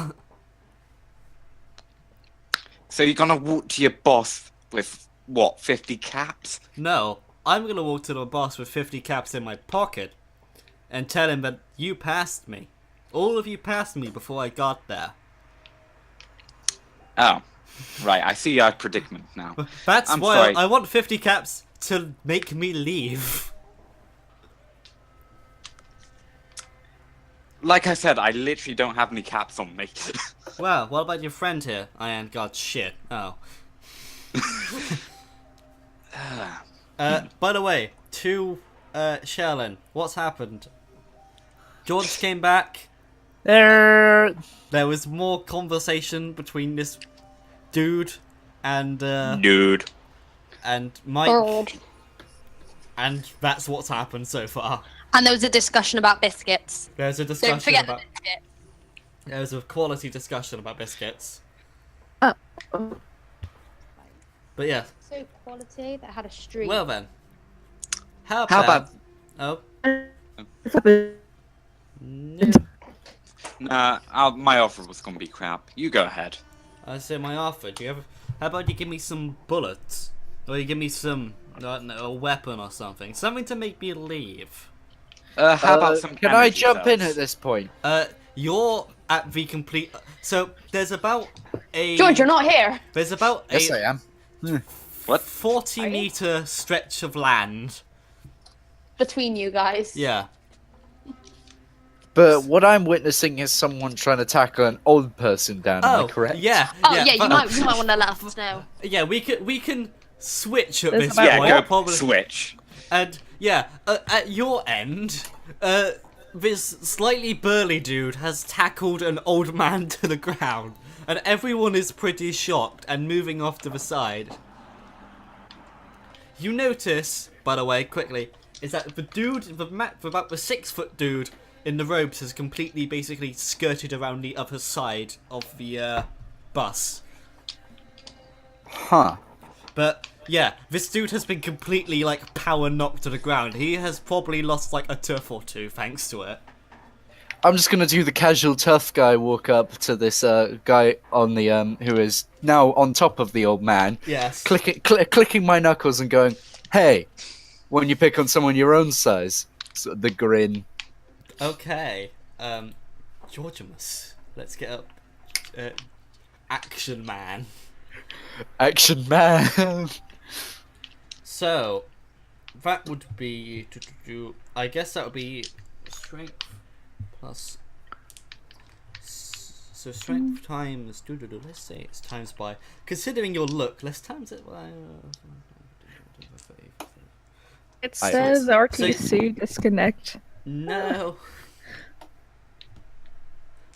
So you're gonna walk to your boss with, what, 50 caps? No, I'm gonna walk to the boss with 50 caps in my pocket and tell him that you passed me. All of you passed me before I got there. Oh, right, I see our predicament now. That's I'm why sorry. I want 50 caps to make me leave. Like I said, I literally don't have any caps on me. Well, what about your friend here? I ain't got shit. Oh. By the way, to Sherlin, what's happened? George came back. There. There was more conversation between this dude and Dude. and Mike, Bird. and that's what's happened so far. And there was a discussion about biscuits. There's a Don't discussion forget about. the biscuit. There was a quality discussion about biscuits. Oh. But yeah. So quality that had a streak. Well then. How How about? about... Oh. No. Nah, my offer was gonna be crap. You go ahead. I say my offer. Do you have? How about you give me some bullets, or you give me some, I don't know, a weapon or something, something to make me leave. How about some Can I energy jump in cells? at this point? You're at the complete. So there's about a. George, you're not here. There's about Yes, I a am. What? 40-meter stretch of land. Between you guys. Yeah. But what I'm witnessing is someone trying to tackle an old person down. Am I correct? Yeah. Oh yeah, you but- might want to let us know. Yeah, we can switch at There's this about- point. Yeah, go probably. switch. And yeah, at your end, this slightly burly dude has tackled an old man to the ground, and everyone is pretty shocked and moving off to the side. You notice, by the way, quickly, is that the dude, about the 6-foot dude in the robes has completely, basically skirted around the other side of the bus. Huh. But yeah, this dude has been completely like power knocked to the ground. He has probably lost like a tooth or two thanks to it. I'm just gonna do the casual tough guy walk up to this guy on the who is now on top of the old man, Yes. clicking my knuckles and going, "Hey, when you pick on someone your own size," so the grin. Okay. Georgimus, let's get up. Action man. Action man. So, that would be I guess that would be strength plus. So strength times. Let's say it's times by. Considering your look, let's times it by. It I- says So- RTC disconnect. No.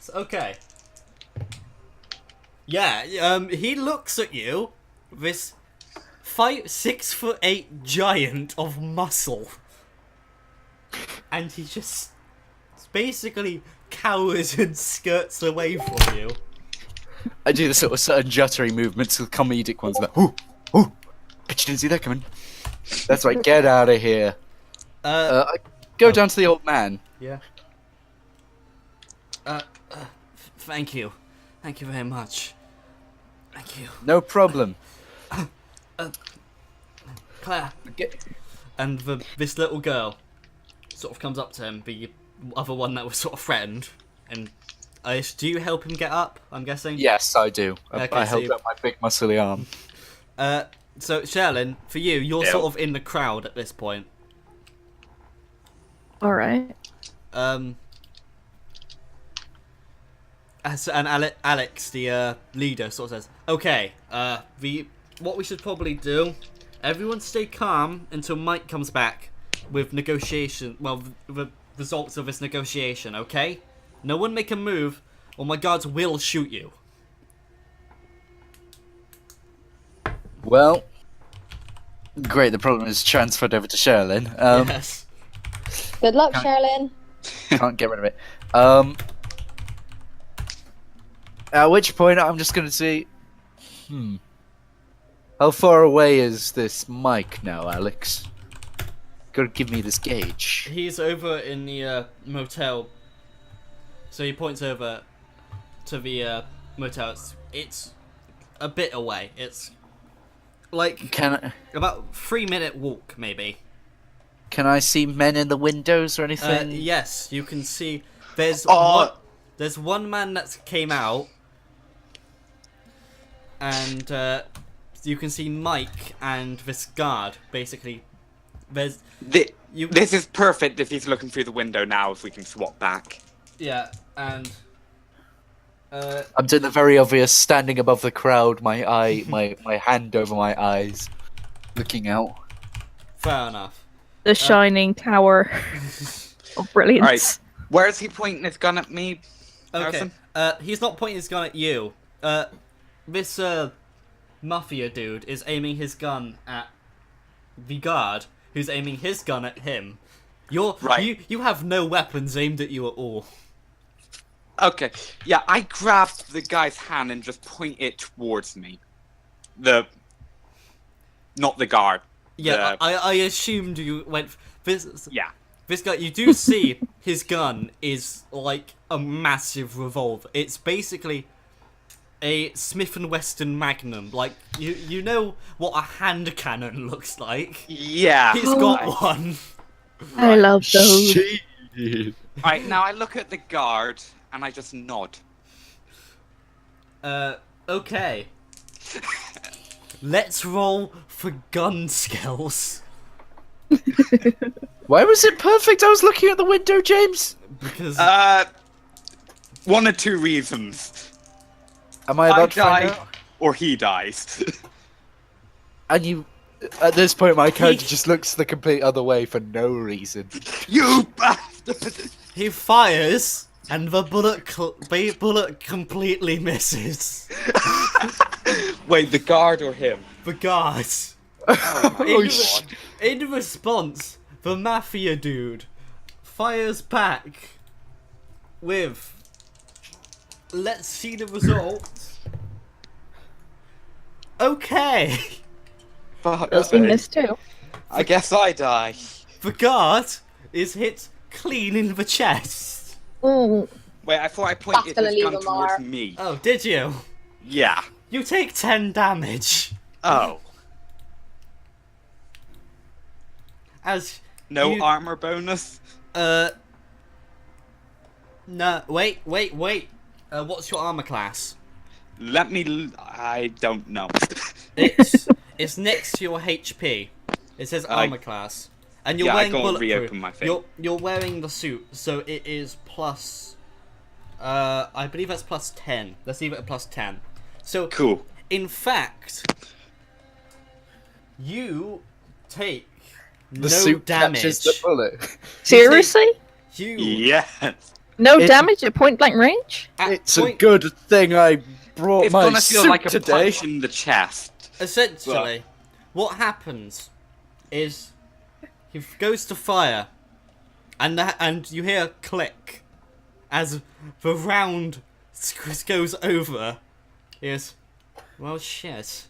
So, okay. Yeah. He looks at you. This 6'8" giant of muscle, and he just basically cowers and skirts away from you. I do the sort of certain juttery movements, the comedic ones, like, "Ooh, ooh, but you didn't see that coming." That's right. Get out of here. I go down to the old man. Yeah. Thank you. Thank you very much. Thank you. No problem. Claire. And this little girl sort of comes up to him, the other one that was sort of threatened. And do you help him get up, I'm guessing? Yes, I do. Okay, I so held you- up my big muscly arm. So, Sherlyn, for you, you're Yeah. sort of in the crowd at this point. Alright. And Alex, the leader, sort of says, "Okay, what we should probably do, everyone stay calm until Mike comes back with negotiation. Well, the results of this negotiation. Okay, no one make a move, or my guards will shoot you." Well, great. The problem is transferred over to Sherilyn. Yes. Good luck, Sherilyn. Can't get rid of it. At which point, I'm just going to see. How far away is this mic now, Alex? Gotta give me this gauge. He's over in the motel. So he points over to the motel. It's a bit away. It's like about 3-minute walk, maybe. Can I see men in the windows or anything? Yes, you can see. There's one man that came out, and you can see Mike and this guard. Basically, this is perfect if he's looking through the window now. If we can swap back. Yeah, and I'm doing the very obvious, standing above the crowd, my hand over my eyes, looking out. fair enough. The shining tower of brilliance. Alright, where is he pointing his gun at me? Okay. Harrison? He's not pointing his gun at you. This mafia dude is aiming his gun at the guard, who's aiming his gun at him. You have no weapons aimed at you at all. Okay, yeah, I grabbed the guy's hand and just point it towards me. Not the guard. Yeah, I assumed you went. Yeah. This guy, you do see his gun is like a massive revolver. It's basically a Smith & Wesson Magnum. Like, you know what a hand cannon looks like? Yeah. He's got one. I love those. Alright, now I look at the guard and I just nod. Okay. Let's roll for gun skills. Why was it perfect? I was looking at the window, James. Because One or two reasons. Am I I about to find die out? or he dies. And you, at this point, my character just looks the complete other way for no reason. You bastard! he fires and the bullet completely misses. Wait, the guard or him? The guard. Oh my In, god. in response, the mafia dude fires back with. Let's see the result. Okay. Fuck Does he me. miss too? I guess I die. The guard is hit clean in the chest. Oh, Wait, I thought I pointed gonna his leave gun a towards mark. me. Oh, did you? Yeah. You take 10 damage. Oh. As No you, armor bonus? no, wait. What's your armor class? I don't know. It's next to your HP. It says armor class, and you're Yeah, I wearing can't bulletproof. reopen my thing. You're wearing the suit, so it is plus. I believe that's plus 10. Let's leave it at plus 10. So Cool. in fact, you take The no suit damage. catches the bullet. seriously? You Yes. No It- damage at point blank range? at It's a point- good thing I brought It's my gonna feel suit like a today. punch in the chest. Essentially, what happens is he goes to fire, and you hear a click as the round goes over. Yes. Well, shit.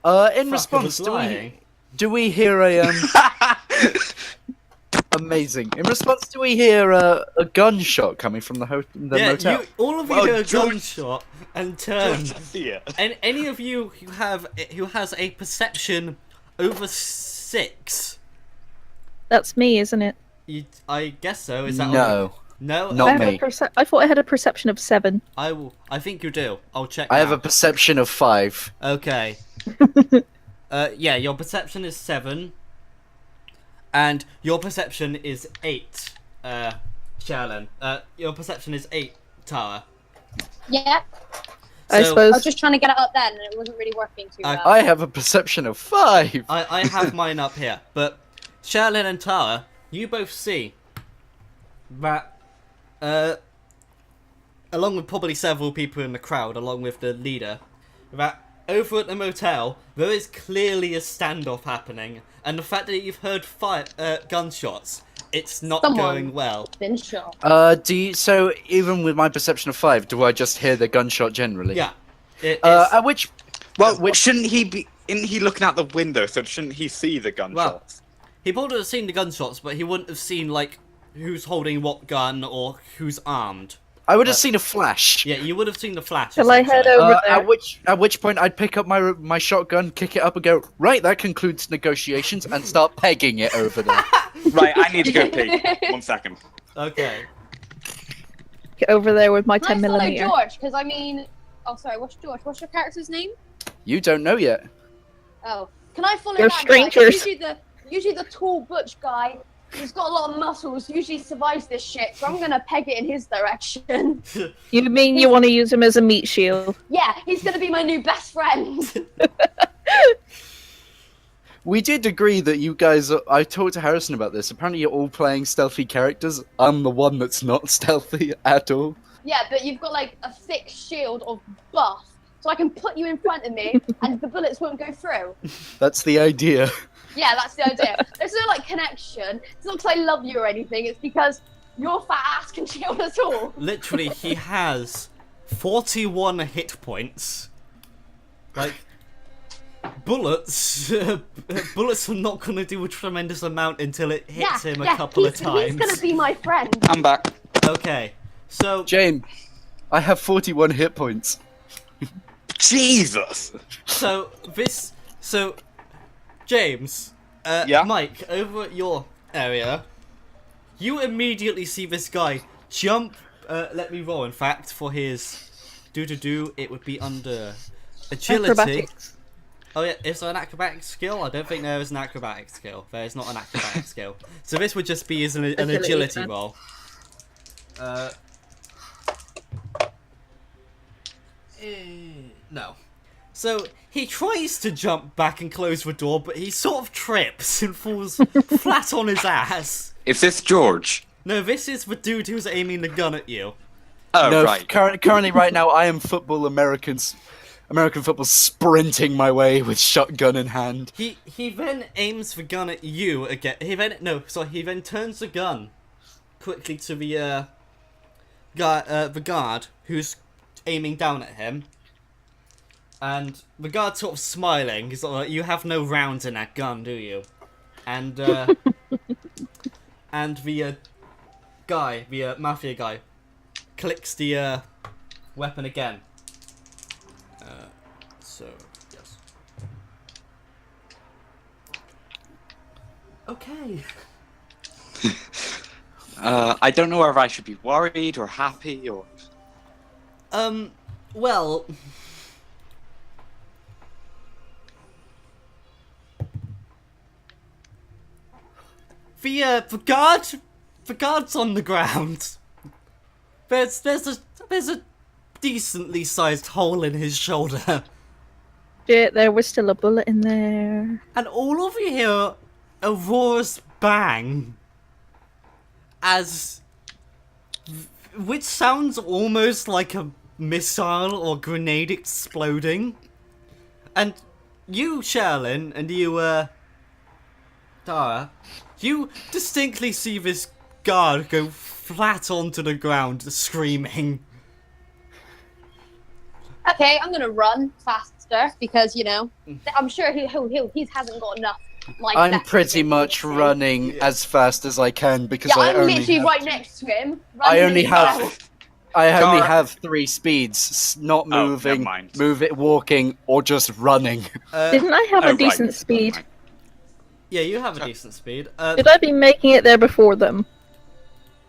In Fucker response, was do lying. we hear a amazing? In response, do we hear a gunshot coming from the motel? all of you Well, hear a George- gunshot and turn. See it. And any of you who has a perception over 6, That's me, isn't it? I guess so. Is that all? No, No. Not I have me. I thought I had a perception of 7. I will. I think you do. I'll check. I have now. a perception of 5. Okay. Yeah, your perception is 7, and your perception is 8. Sherlin. Your perception is 8. Tara. Yeah, I So, suppose. I was just trying to get it up then, and it wasn't really working too well. I have a perception of 5. I have mine up here, but Sherlin and Tara, you both see that, along with probably several people in the crowd, along with the leader, that over at the motel there is clearly a standoff happening, and the fact that you've heard gunshots, it's not Someone. going well. Been shot. So even with my perception of 5, do I just hear the gunshot generally? Yeah. At which Well, shouldn't he be? Isn't he looking out the window? So shouldn't he see the gunshots? he probably would have seen the gunshots, but he wouldn't have seen like who's holding what gun or who's armed. I would have seen a flash. Yeah, you would have seen the flash. Shall I head essentially. over there? At which point I'd pick up my shotgun, kick it up, and go, right, that concludes negotiations, and start pegging it over there. Right, I need to go pee. 1 second. Okay. Get over there with my Can 10 I follow millimeter. George? Because I mean, oh sorry, what's George? What's your character's name? You don't know yet. Oh, can I follow They're that guy? 'Cause strangers. Usually the tall butch guy who's got a lot of muscles usually survives this shit. So I'm gonna peg it in his direction. You mean you want to use him as a meat shield? Yeah, he's gonna be my new best friend. We did agree that you guys. I talked to Harrison about this. Apparently, you're all playing stealthy characters. I'm the one that's not stealthy at all. Yeah, but you've got like a thick shield of buff, so I can put you in front of me and the bullets won't go through. That's the idea. Yeah, that's the idea. There's no like connection. It's not because I love you or anything. It's because your fat ass can shield us all. Literally, he has 41 hit points. Like, bullets are not going to do a tremendous amount until it hits him a couple of times. He's gonna be my friend. I'm back. Okay, so Jane, I have 41 hit points. Jesus. James, Yeah? Mike, over at your area, you immediately see this guy jump. Let me roll. In fact, for his it would be under agility. Acrobatics. Oh yeah, is there an acrobatic skill? I don't think there is an acrobatic skill. There is not an acrobatic skill. So this would just be as an agility then. roll. No. So he tries to jump back and close the door, but he sort of trips and falls flat on his ass. Is this George? No, this is the dude who's aiming the gun at you. Oh, no, right. currently, right now, I am Football Americans. American football sprinting my way with shotgun in hand. He then aims the gun at you again. He then turns the gun quickly to the guard who's aiming down at him. And the guard's sort of smiling. He's like, "You have no rounds in that gun, do you?" And and the mafia guy, clicks the weapon again. So yes. Okay. I don't know whether I should be worried or happy or. Well. The guard's on the ground. There's a decently sized hole in his shoulder. Shit, there was still a bullet in there. And all of you hear a roar's bang. Which sounds almost like a missile or grenade exploding. And you, Sherlyn, and you, Tara, you distinctly see this guard go flat onto the ground, screaming. Okay, I'm gonna run faster because I'm sure he hasn't got enough. Like I'm left pretty in him. much running as fast as I can because Yeah, I I'm only literally have, right next to him. I only running have 3 speeds: not Oh, never moving, mind. walking, or just running. Didn't I have Oh, a right. decent speed? Yeah, you have a decent speed. Should I be making it there before them?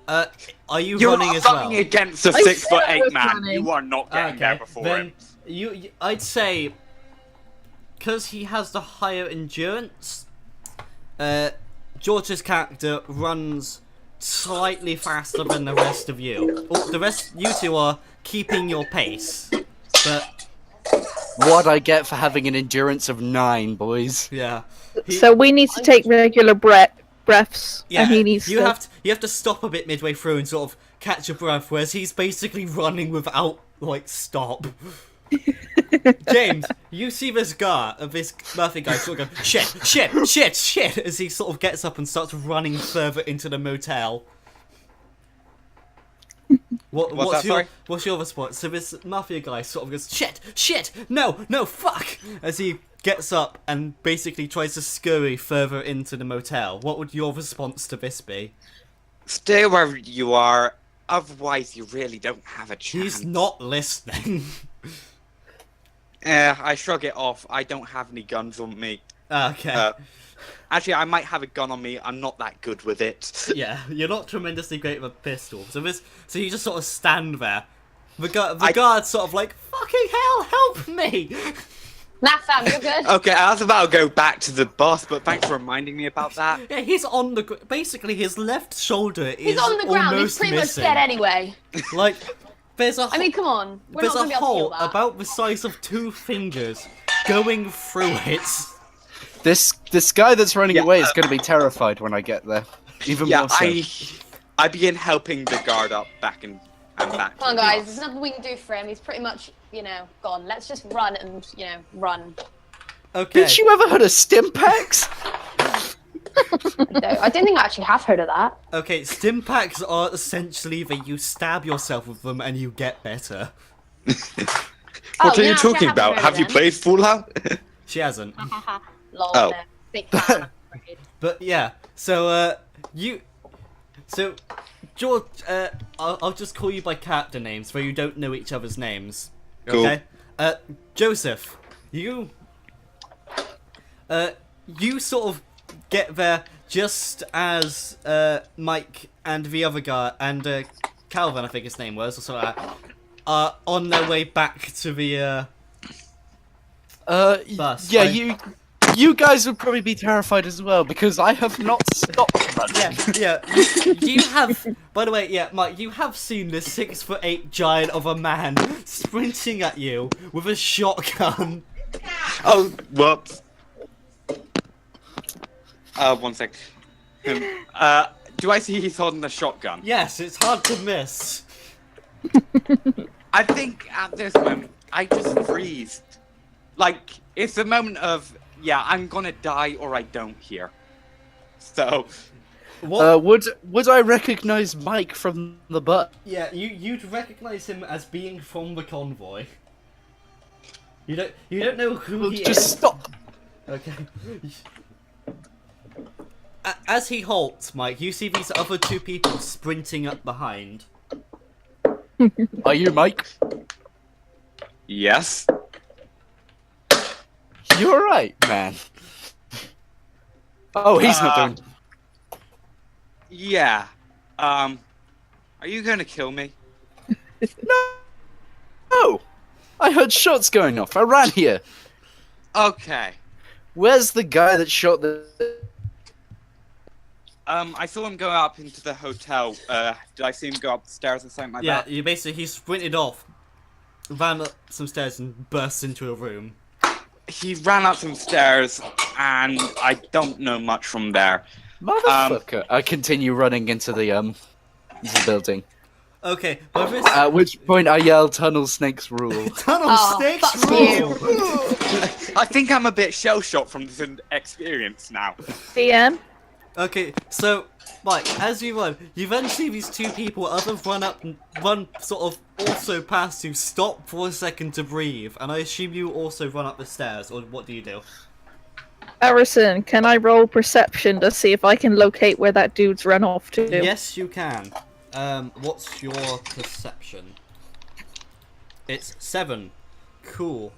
Are you You're running not as well? running against a I said I 6'8" was man. running. You are not getting there before then him. I'd say, because he has the higher endurance, George's character runs slightly faster than the rest of you. You two are keeping your pace, but What I get for having an endurance of 9, boys. yeah. So we need to take regular breaths, Yeah, and he needs you to. have to stop a bit midway through and sort of catch your breath, whereas he's basically running without stop. James, you see this Murphy guy sort of go shit as he sort of gets up and starts running further into the motel. What's your response? So this mafia guy sort of goes shit, no, fuck, as he gets up and basically tries to scurry further into the motel. What would your response to this be? Stay where you are, otherwise you really don't have a chance. He's not listening. I shrug it off. I don't have any guns on me. Okay. Actually, I might have a gun on me. I'm not that good with it. Yeah, you're not tremendously great with a pistol. So you just sort of stand there. The guard's sort of like, fucking hell, help me! Nah, fam, you're good. Okay, I was about to go back to the bus, but thanks for reminding me about that. Yeah, he's on the basically his left shoulder is He's on the ground. He's almost pretty much missing. dead anyway. Like, there's a I mean, come on. We're there's not a gonna be able to hole heal that. about the size of 2 fingers going through it. This guy that's running Yeah, away is going to be terrified when I get there. Even Yeah, more so. I begin helping the guard up back and back. Come on, guys. There's nothing we can do for him. He's pretty much, gone. Let's just run and, run. Okay. Did you ever heard of Stimpaks? No, I don't think I actually have heard of that. Okay, stim packs are essentially that you stab yourself with them and you get better. What are you yeah, talking I about? heard Have of you them. played Fallout? She hasn't. Lol, Oh. no. Big fan. But yeah, so George, I'll just call you by character names, where you don't know each other's names. Cool. Okay. Joseph, you sort of get there just as Mike and the other guy and Calvin, I think his name was, or something like that, are on their way back to the bus. Yeah, I- you guys would probably be terrified as well because I have not stopped running. Yeah. You have, by the way, yeah, Mike, you have seen this 6'8" giant of a man sprinting at you with a shotgun. Oh, whoops. 1 sec. Do I see he's holding the shotgun? Yes, it's hard to miss. I think at this moment, I just freeze. Like, it's a moment of, yeah, I'm gonna die or I don't here. So, What? Would I recognize Mike from the butt? Yeah, you'd recognize him as being from the convoy. You don't know who he Just is. stop. Okay. As he halts, Mike, you see these other two people sprinting up behind. Are you Mike? yes. You're right, man. Oh, he's not doing. Yeah. Are you gonna kill me? No, I heard shots going off. I ran here. Okay. Where's the guy that shot the? I saw him go up into the hotel. Did I see him go up the stairs or something like Yeah, that? you basically he sprinted off, ran up some stairs and burst into a room. He ran up some stairs, and I don't know much from there. Motherfucker! I continue running into the building. Okay, by this At which point I yell, "Tunnel snakes rule." tunnel Oh, snakes fuck rule. I think I'm a bit shell-shocked from this experience now. DM. Okay, so Mike, as you run, you then see these two people run sort of also past you, stop for a second to breathe, and I assume you also run up the stairs, or what do you do? Harrison, can I roll perception to see if I can locate where that dude's run off to? Yes, you can. What's your perception? It's 7. Cool.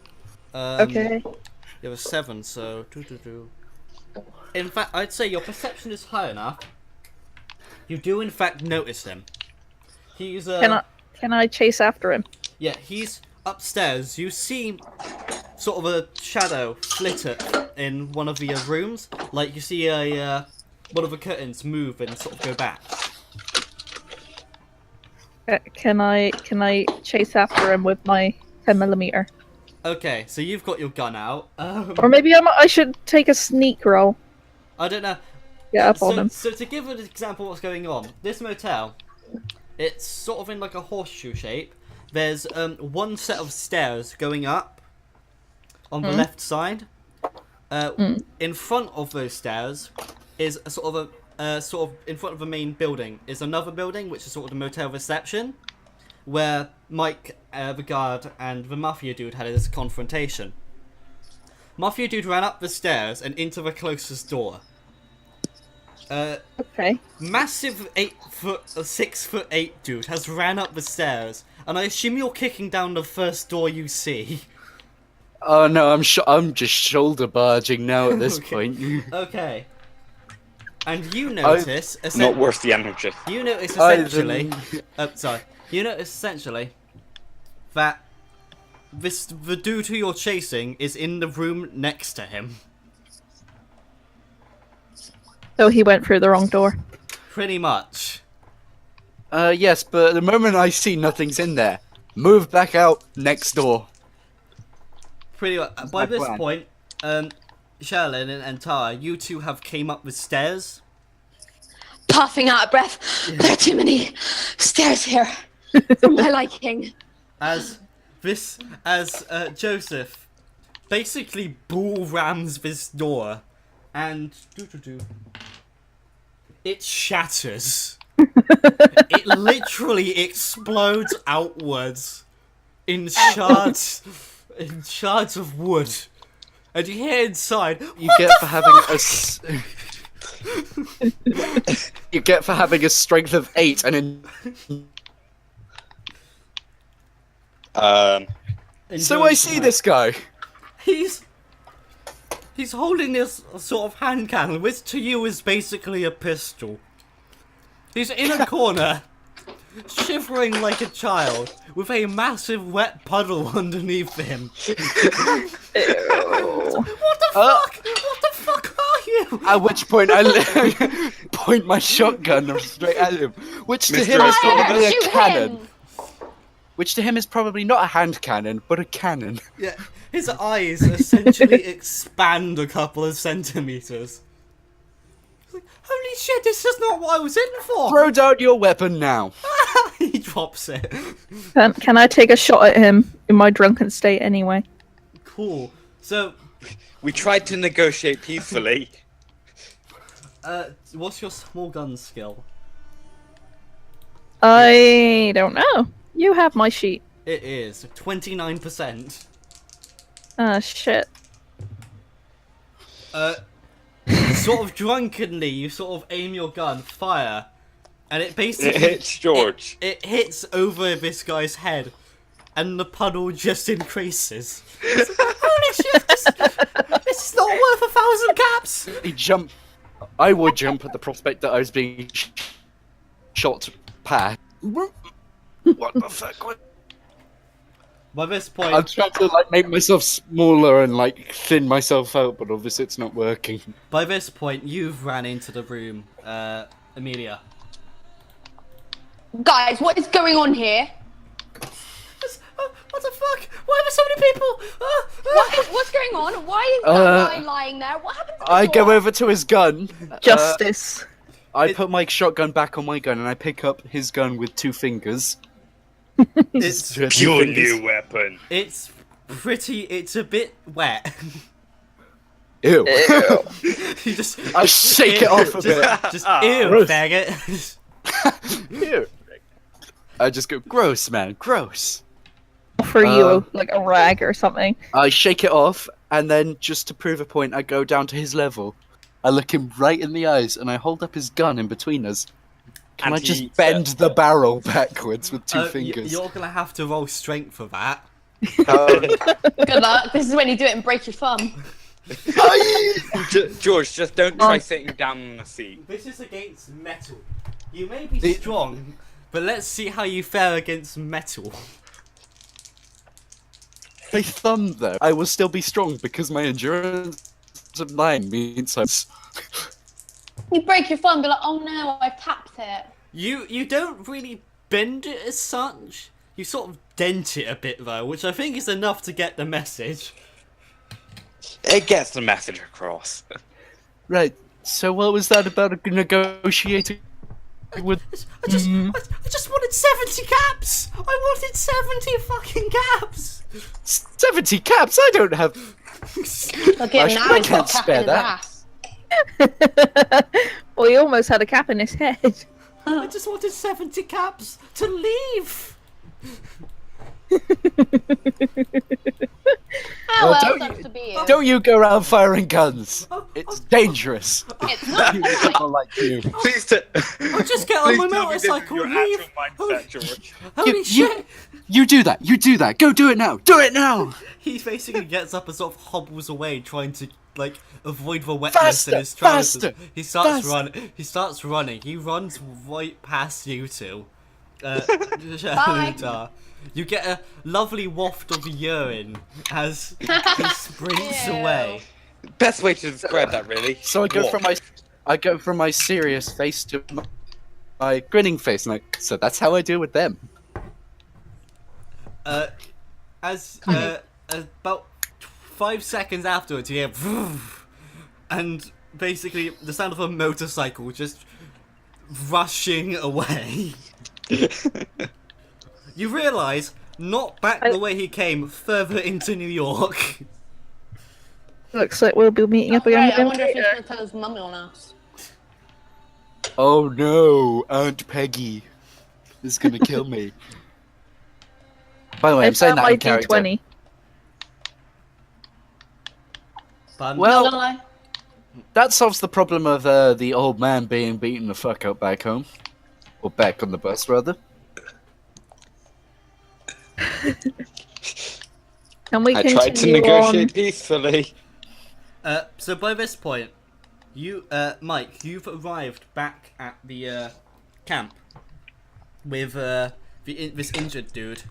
Okay. You have a 7, so In fact, I'd say your perception is high enough. You do in fact notice him. He's Can I chase after him? Yeah, he's upstairs. You see sort of a shadow flitter in one of the rooms. Like you see a one of the curtains move and sort of go back. Can I chase after him with my 10mm? Okay, so you've got your gun out. Or maybe I should take a sneak roll. I don't know. Get up on him. So to give an example of what's going on, this motel, it's sort of in like a horseshoe shape. There's one set of stairs going up on the left side. In front of those stairs is a sort of in front of the main building is another building which is sort of the motel reception, where Mike, the guard, and the mafia dude had this confrontation. Mafia dude ran up the stairs and into the closest door. Okay. Massive 6'8" dude has ran up the stairs, and I assume you're kicking down the first door you see. Oh no, I'm just shoulder barging now at this Okay. point. Okay. And you notice Not worth the energy. You notice I essentially You notice essentially that the dude who you're chasing is in the room next to him. So he went through the wrong door. Pretty much. Yes, but the moment I see nothing's in there, move back out next door. Pretty much. By my this plan. point, Sherilyn and Tara, you two have came up the stairs. Puffing out of breath. There are too many stairs here for my liking. As Joseph basically bull rams this door, and it shatters. It literally explodes outwards in shards of wood, and you hear inside. You get for having you get for having a strength of 8 and So I see this guy. He's holding this sort of hand cannon, which to you is basically a pistol. He's in a corner, shivering like a child, with a massive wet puddle underneath him. What the fuck? What the fuck are you? At which point I point my shotgun straight at him, which to him is Fire! probably a Shoot cannon. him! Which to him is probably not a hand cannon, but a cannon. Yeah, his eyes essentially expand a couple of centimeters. Holy shit, this is not what I was in for! Throw down your weapon now. He drops it. Can I take a shot at him in my drunken state anyway? Cool. So, We tried to negotiate peacefully. what's your small gun skill? I don't know. You have my sheet. It is 29%. Ah, shit. Sort of drunkenly, you sort of aim your gun, fire, and it basically It hits George. It hits over this guy's head, and the puddle just increases. Holy shit! This is not worth 1,000 caps. I would jump at the prospect that I was being shot past. What the fuck? By this point, I'm trying to like make myself smaller and like thin myself out, but obviously it's not working. By this point, you've ran into the room, Amelia. Guys, what is going on here? What the fuck? Why are there so many people? What's going on? Why is that guy lying there? What happened to the I go door? over to his gun. Justice. I put my shotgun back on my gun and I pick up his gun with 2 fingers. It's Your new weapon. it's a bit wet. Ew. You just I shake it off a bit. just ew, Gross. faggot. Ew. I just go, gross, man, gross. For you, like a rag or something. I shake it off, and then just to prove a point, I go down to his level. I look him right in the eyes, and I hold up his gun in between us. Can And I just he- bend the barrel backwards with 2 fingers? You're gonna have to roll strength for that. Good luck. This is when you do it and break your thumb. George, just don't try sitting down on the seat. This is against metal. You may be strong, but let's see how you fare against metal. My thumb, though, I will still be strong because my endurance of 9 means I'm... You break your thumb, be like, oh no, I've tapped it. You don't really bend it as such. You sort of dent it a bit though, which I think is enough to get the message. It gets the message across. Right, so what was that about negotiating with... I just wanted 70 caps. I wanted 70 fucking caps. 70 caps? I don't have... Look at him now, I he's got can't a cap spare in his that. ass. Well, he almost had a cap in his head. I just wanted 70 caps to leave. Oh, well, don't sucks you- to be you. Don't you go around firing guns. It's dangerous. It's not. People like you. Please, I'll just get on my motorcycle and leave. mindset, George. Holy shit. You do that. You do that. Go do it now. Do it now. He basically gets up and sort of hobbles away, trying to like avoid the wetness in Faster, his trousers. faster, He starts faster. running. He starts running. He runs right past you two. And, you get a lovely waft of urine as he sprints Ew. away. Best way to describe that, really. So I go Walk. from my serious face to my grinning face, and so that's how I deal with them. About 5 seconds afterwards, you hear and basically the sound of a motorcycle just rushing away. You realise, not back the way he came, further into New York. Looks like we'll be meeting up again. Right, I again wonder if he's later. going to tell his mummy on us. Oh no, Aunt Peggy is gonna kill me. By the way, I'm I saying found that my in character. D20. But Well- Not gonna lie. That solves the problem of the old man being beaten the fuck up back home, or back on the bus rather. Can we I continue tried to negotiate on? peacefully. so by this point, you, Mike, you've arrived back at the camp with this injured dude.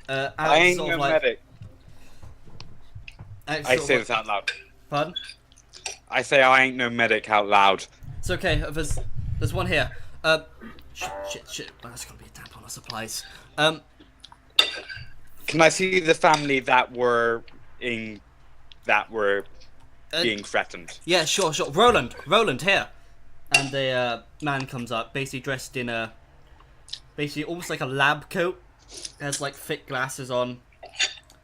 I ain't no medic. I say this out loud. Pardon? I say I ain't no medic out loud. It's okay. There's one here. Shit. Oh, that's gonna be a damp on our supplies. Can I see the family that were being threatened? Yeah, sure. Roland, here. and a man comes up, basically dressed in a, basically almost like a lab coat, has like thick glasses on,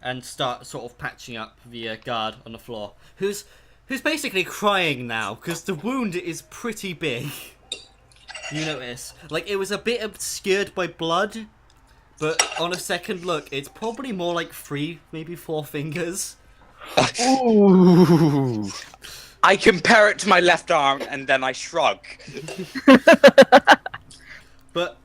and start sort of patching up the guard on the floor, who's basically crying now because the wound is pretty big. You notice, like, it was a bit obscured by blood, but on a second look, it's probably more like 3, maybe 4 fingers. Ooh. I compare it to my left arm, and then I shrug. But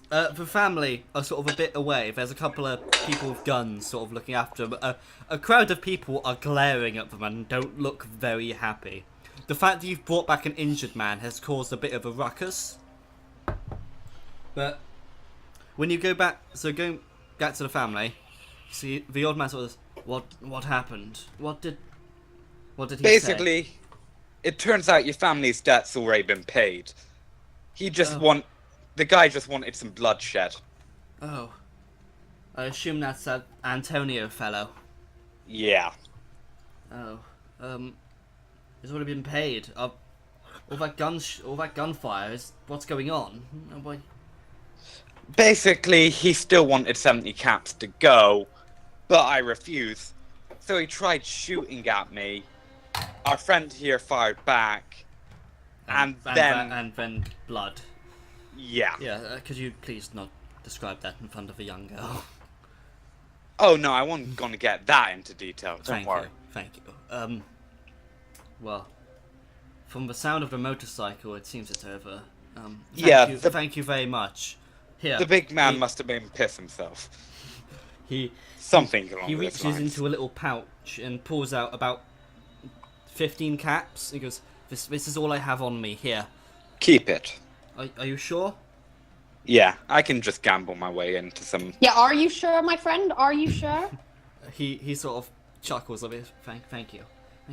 the family are sort of a bit away. There's a couple of people with guns sort of looking after them. A crowd of people are glaring at them and don't look very happy. The fact that you've brought back an injured man has caused a bit of a ruckus. But when you go back, so going back to the family, see the old man sort of, what happened? What did he say? Basically, it turns out your family's debt's already been paid. He just the guy just wanted some bloodshed. Oh, I assume that's that Antonio fellow. Yeah. Oh, it's already been paid. All that gunfire is what's going on. Oh boy. Basically, he still wanted 70 caps to go, but I refused. So he tried shooting at me. Our friend here fired back, and then blood. Yeah. Yeah, could you please not describe that in front of a young girl? Oh no, I wasn't gonna get that into detail. Don't worry. Thank you. Well, from the sound of the motorcycle, it seems it's over. Thank you very much. Here, the big man must have been pissed himself. He reaches into a little pouch and pulls out about 15 caps. He goes, "This is all I have on me. Here, keep it." Are you sure? Yeah, I can just gamble my way into some. Yeah, are you sure, my friend? Are you sure? He sort of chuckles a bit. Thank you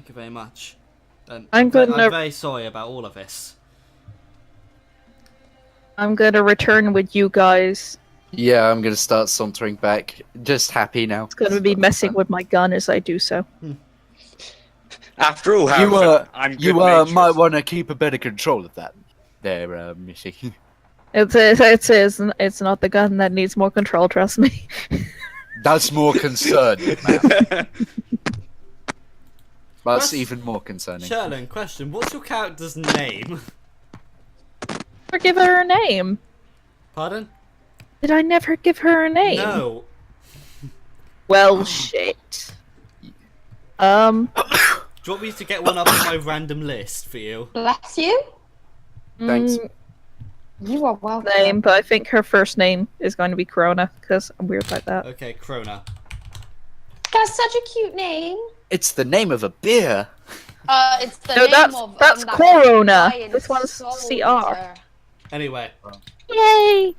very much. I'm very sorry about all of this. I'm gonna return with you guys. Yeah, I'm gonna start sauntering back. Just happy now. It's gonna be messing with my gun as I do so. After all, however, I'm good you natured. might want to keep a better control of that, there, Missy. It's not the gun that needs more control. Trust me. That's more concerning, man. That's even more concerning. Sherlin, question: what's your character's name? Never give her a name. Pardon? Did I never give her a name? No. Well, shit. Do you want me to get one up on my random list for you? Bless you. Thanks. You are welcome. Name, but I think her first name is going to be Crona because I'm weird like that. Okay, Crona. That's such a cute name. It's the name of a beer. It's the name of that's that Corona. guy in This one's Soldier. CR. Anyway, Yay!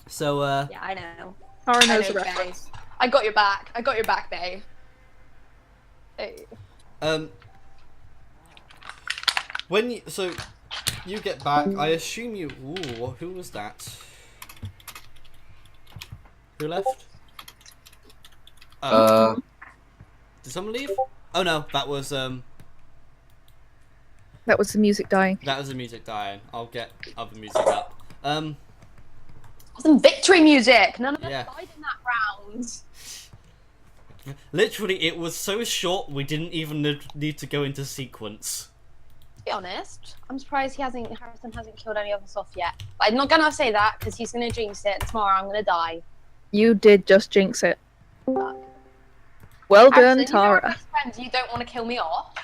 so Yeah, I know. Tara I knows know, the reference. Jay. I got your back. I got your back, babe. Hey. when you get back, I assume you. Ooh, who was that? Who left? Did someone leave? Oh no, that was That was the music dying. That was the music dying. I'll get other music up. Some victory music. None of us Yeah. died in that round. Literally, it was so short we didn't even need to go into sequence. To be honest, I'm surprised Harrison hasn't killed any of us off yet. But I'm not gonna say that because he's gonna jinx it. And tomorrow I'm gonna die. You did just jinx it. Fuck. Well done, Harrison, you're my Tara. best friend. You don't want to kill me off.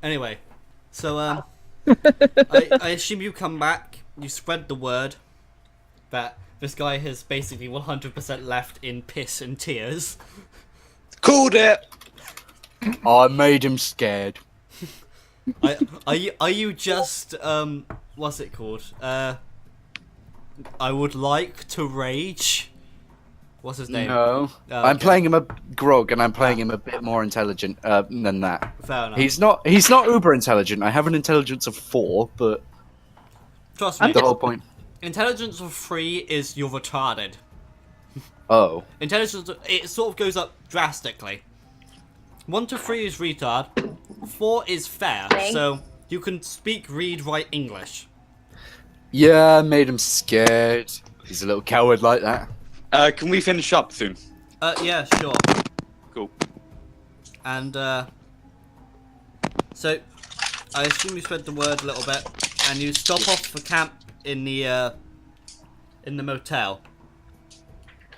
Anyway, so I assume you come back. You spread the word that this guy has basically 100% left in piss and tears. Called it. I made him scared. Are you just what's it called? I would like to rage. What's his name? No, Oh, I'm okay. playing him a Grog, and I'm playing him a bit more intelligent than that. Fair enough. He's not uber intelligent. I have an intelligence of 4, but Trust me. the whole point. Intelligence of 3 is you're retarded. Oh, Intelligence, it sort of goes up drastically. 1 to 3 is retard. 4 is fair. Dang. So You can speak, read, write English. Yeah, made him scared. He's a little coward like that. Can we finish up soon? Yeah, sure. Cool. And so I assume you spread the word a little bit, and you stop off for camp in the motel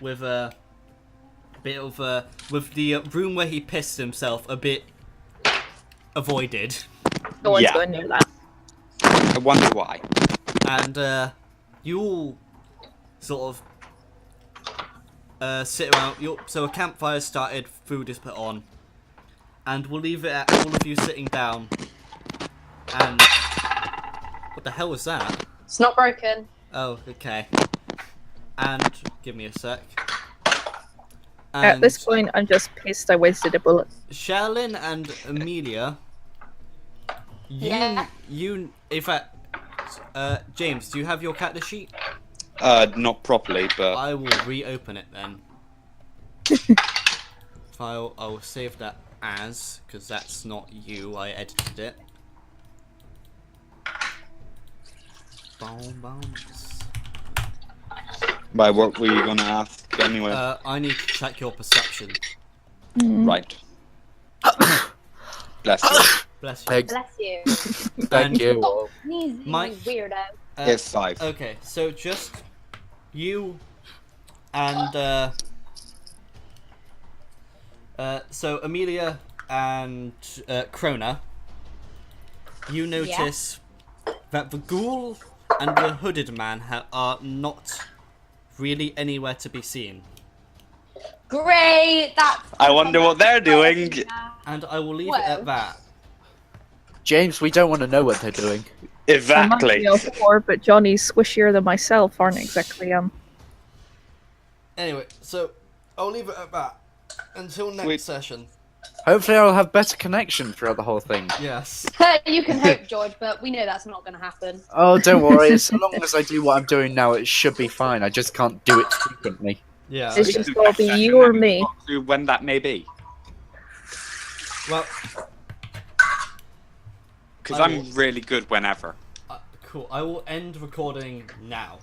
with a bit of with the room where he pissed himself a bit avoided. No one's Yeah. going near that. I wonder why. And you all sort of sit around. So a campfire started, food is put on, and we'll leave it at all of you sitting down. And what the hell was that? It's not broken. Oh, okay. And give me a sec. At this point, I'm just pissed I wasted a bullet. Sherlyn and Amelia, Yeah. you, in fact, James, do you have your character sheet? Not properly, but I will reopen it then. File, I will save that as, because that's not you, I edited it. Bombs. by what were you gonna ask anyway? I need to check your perception. Right. Bless you. Bless you. Thanks. Bless you. Thank you. Stop sneezing, Mike- you weirdo. It's 5. Okay, so just you and so Amelia and Crona, you notice that the ghoul and the hooded man are not really anywhere to be seen. Great. That's. I wonder what they're doing. And I will leave it at that. James, we don't want to know what they're doing. I might Exactly. be a whore, but Johnny's squishier than myself aren't exactly Anyway, so I'll leave it at that until next Sweet. session. Hopefully I'll have better connection throughout the whole thing. Yes. You can hope, George, but we know that's not going to happen. Oh, don't worry. As long as I do what I'm doing now, it should be fine. I just can't do it frequently. Yeah. It's just gonna be you or me. When that may be. Well, Because I'm really good whenever. cool. I will end recording now.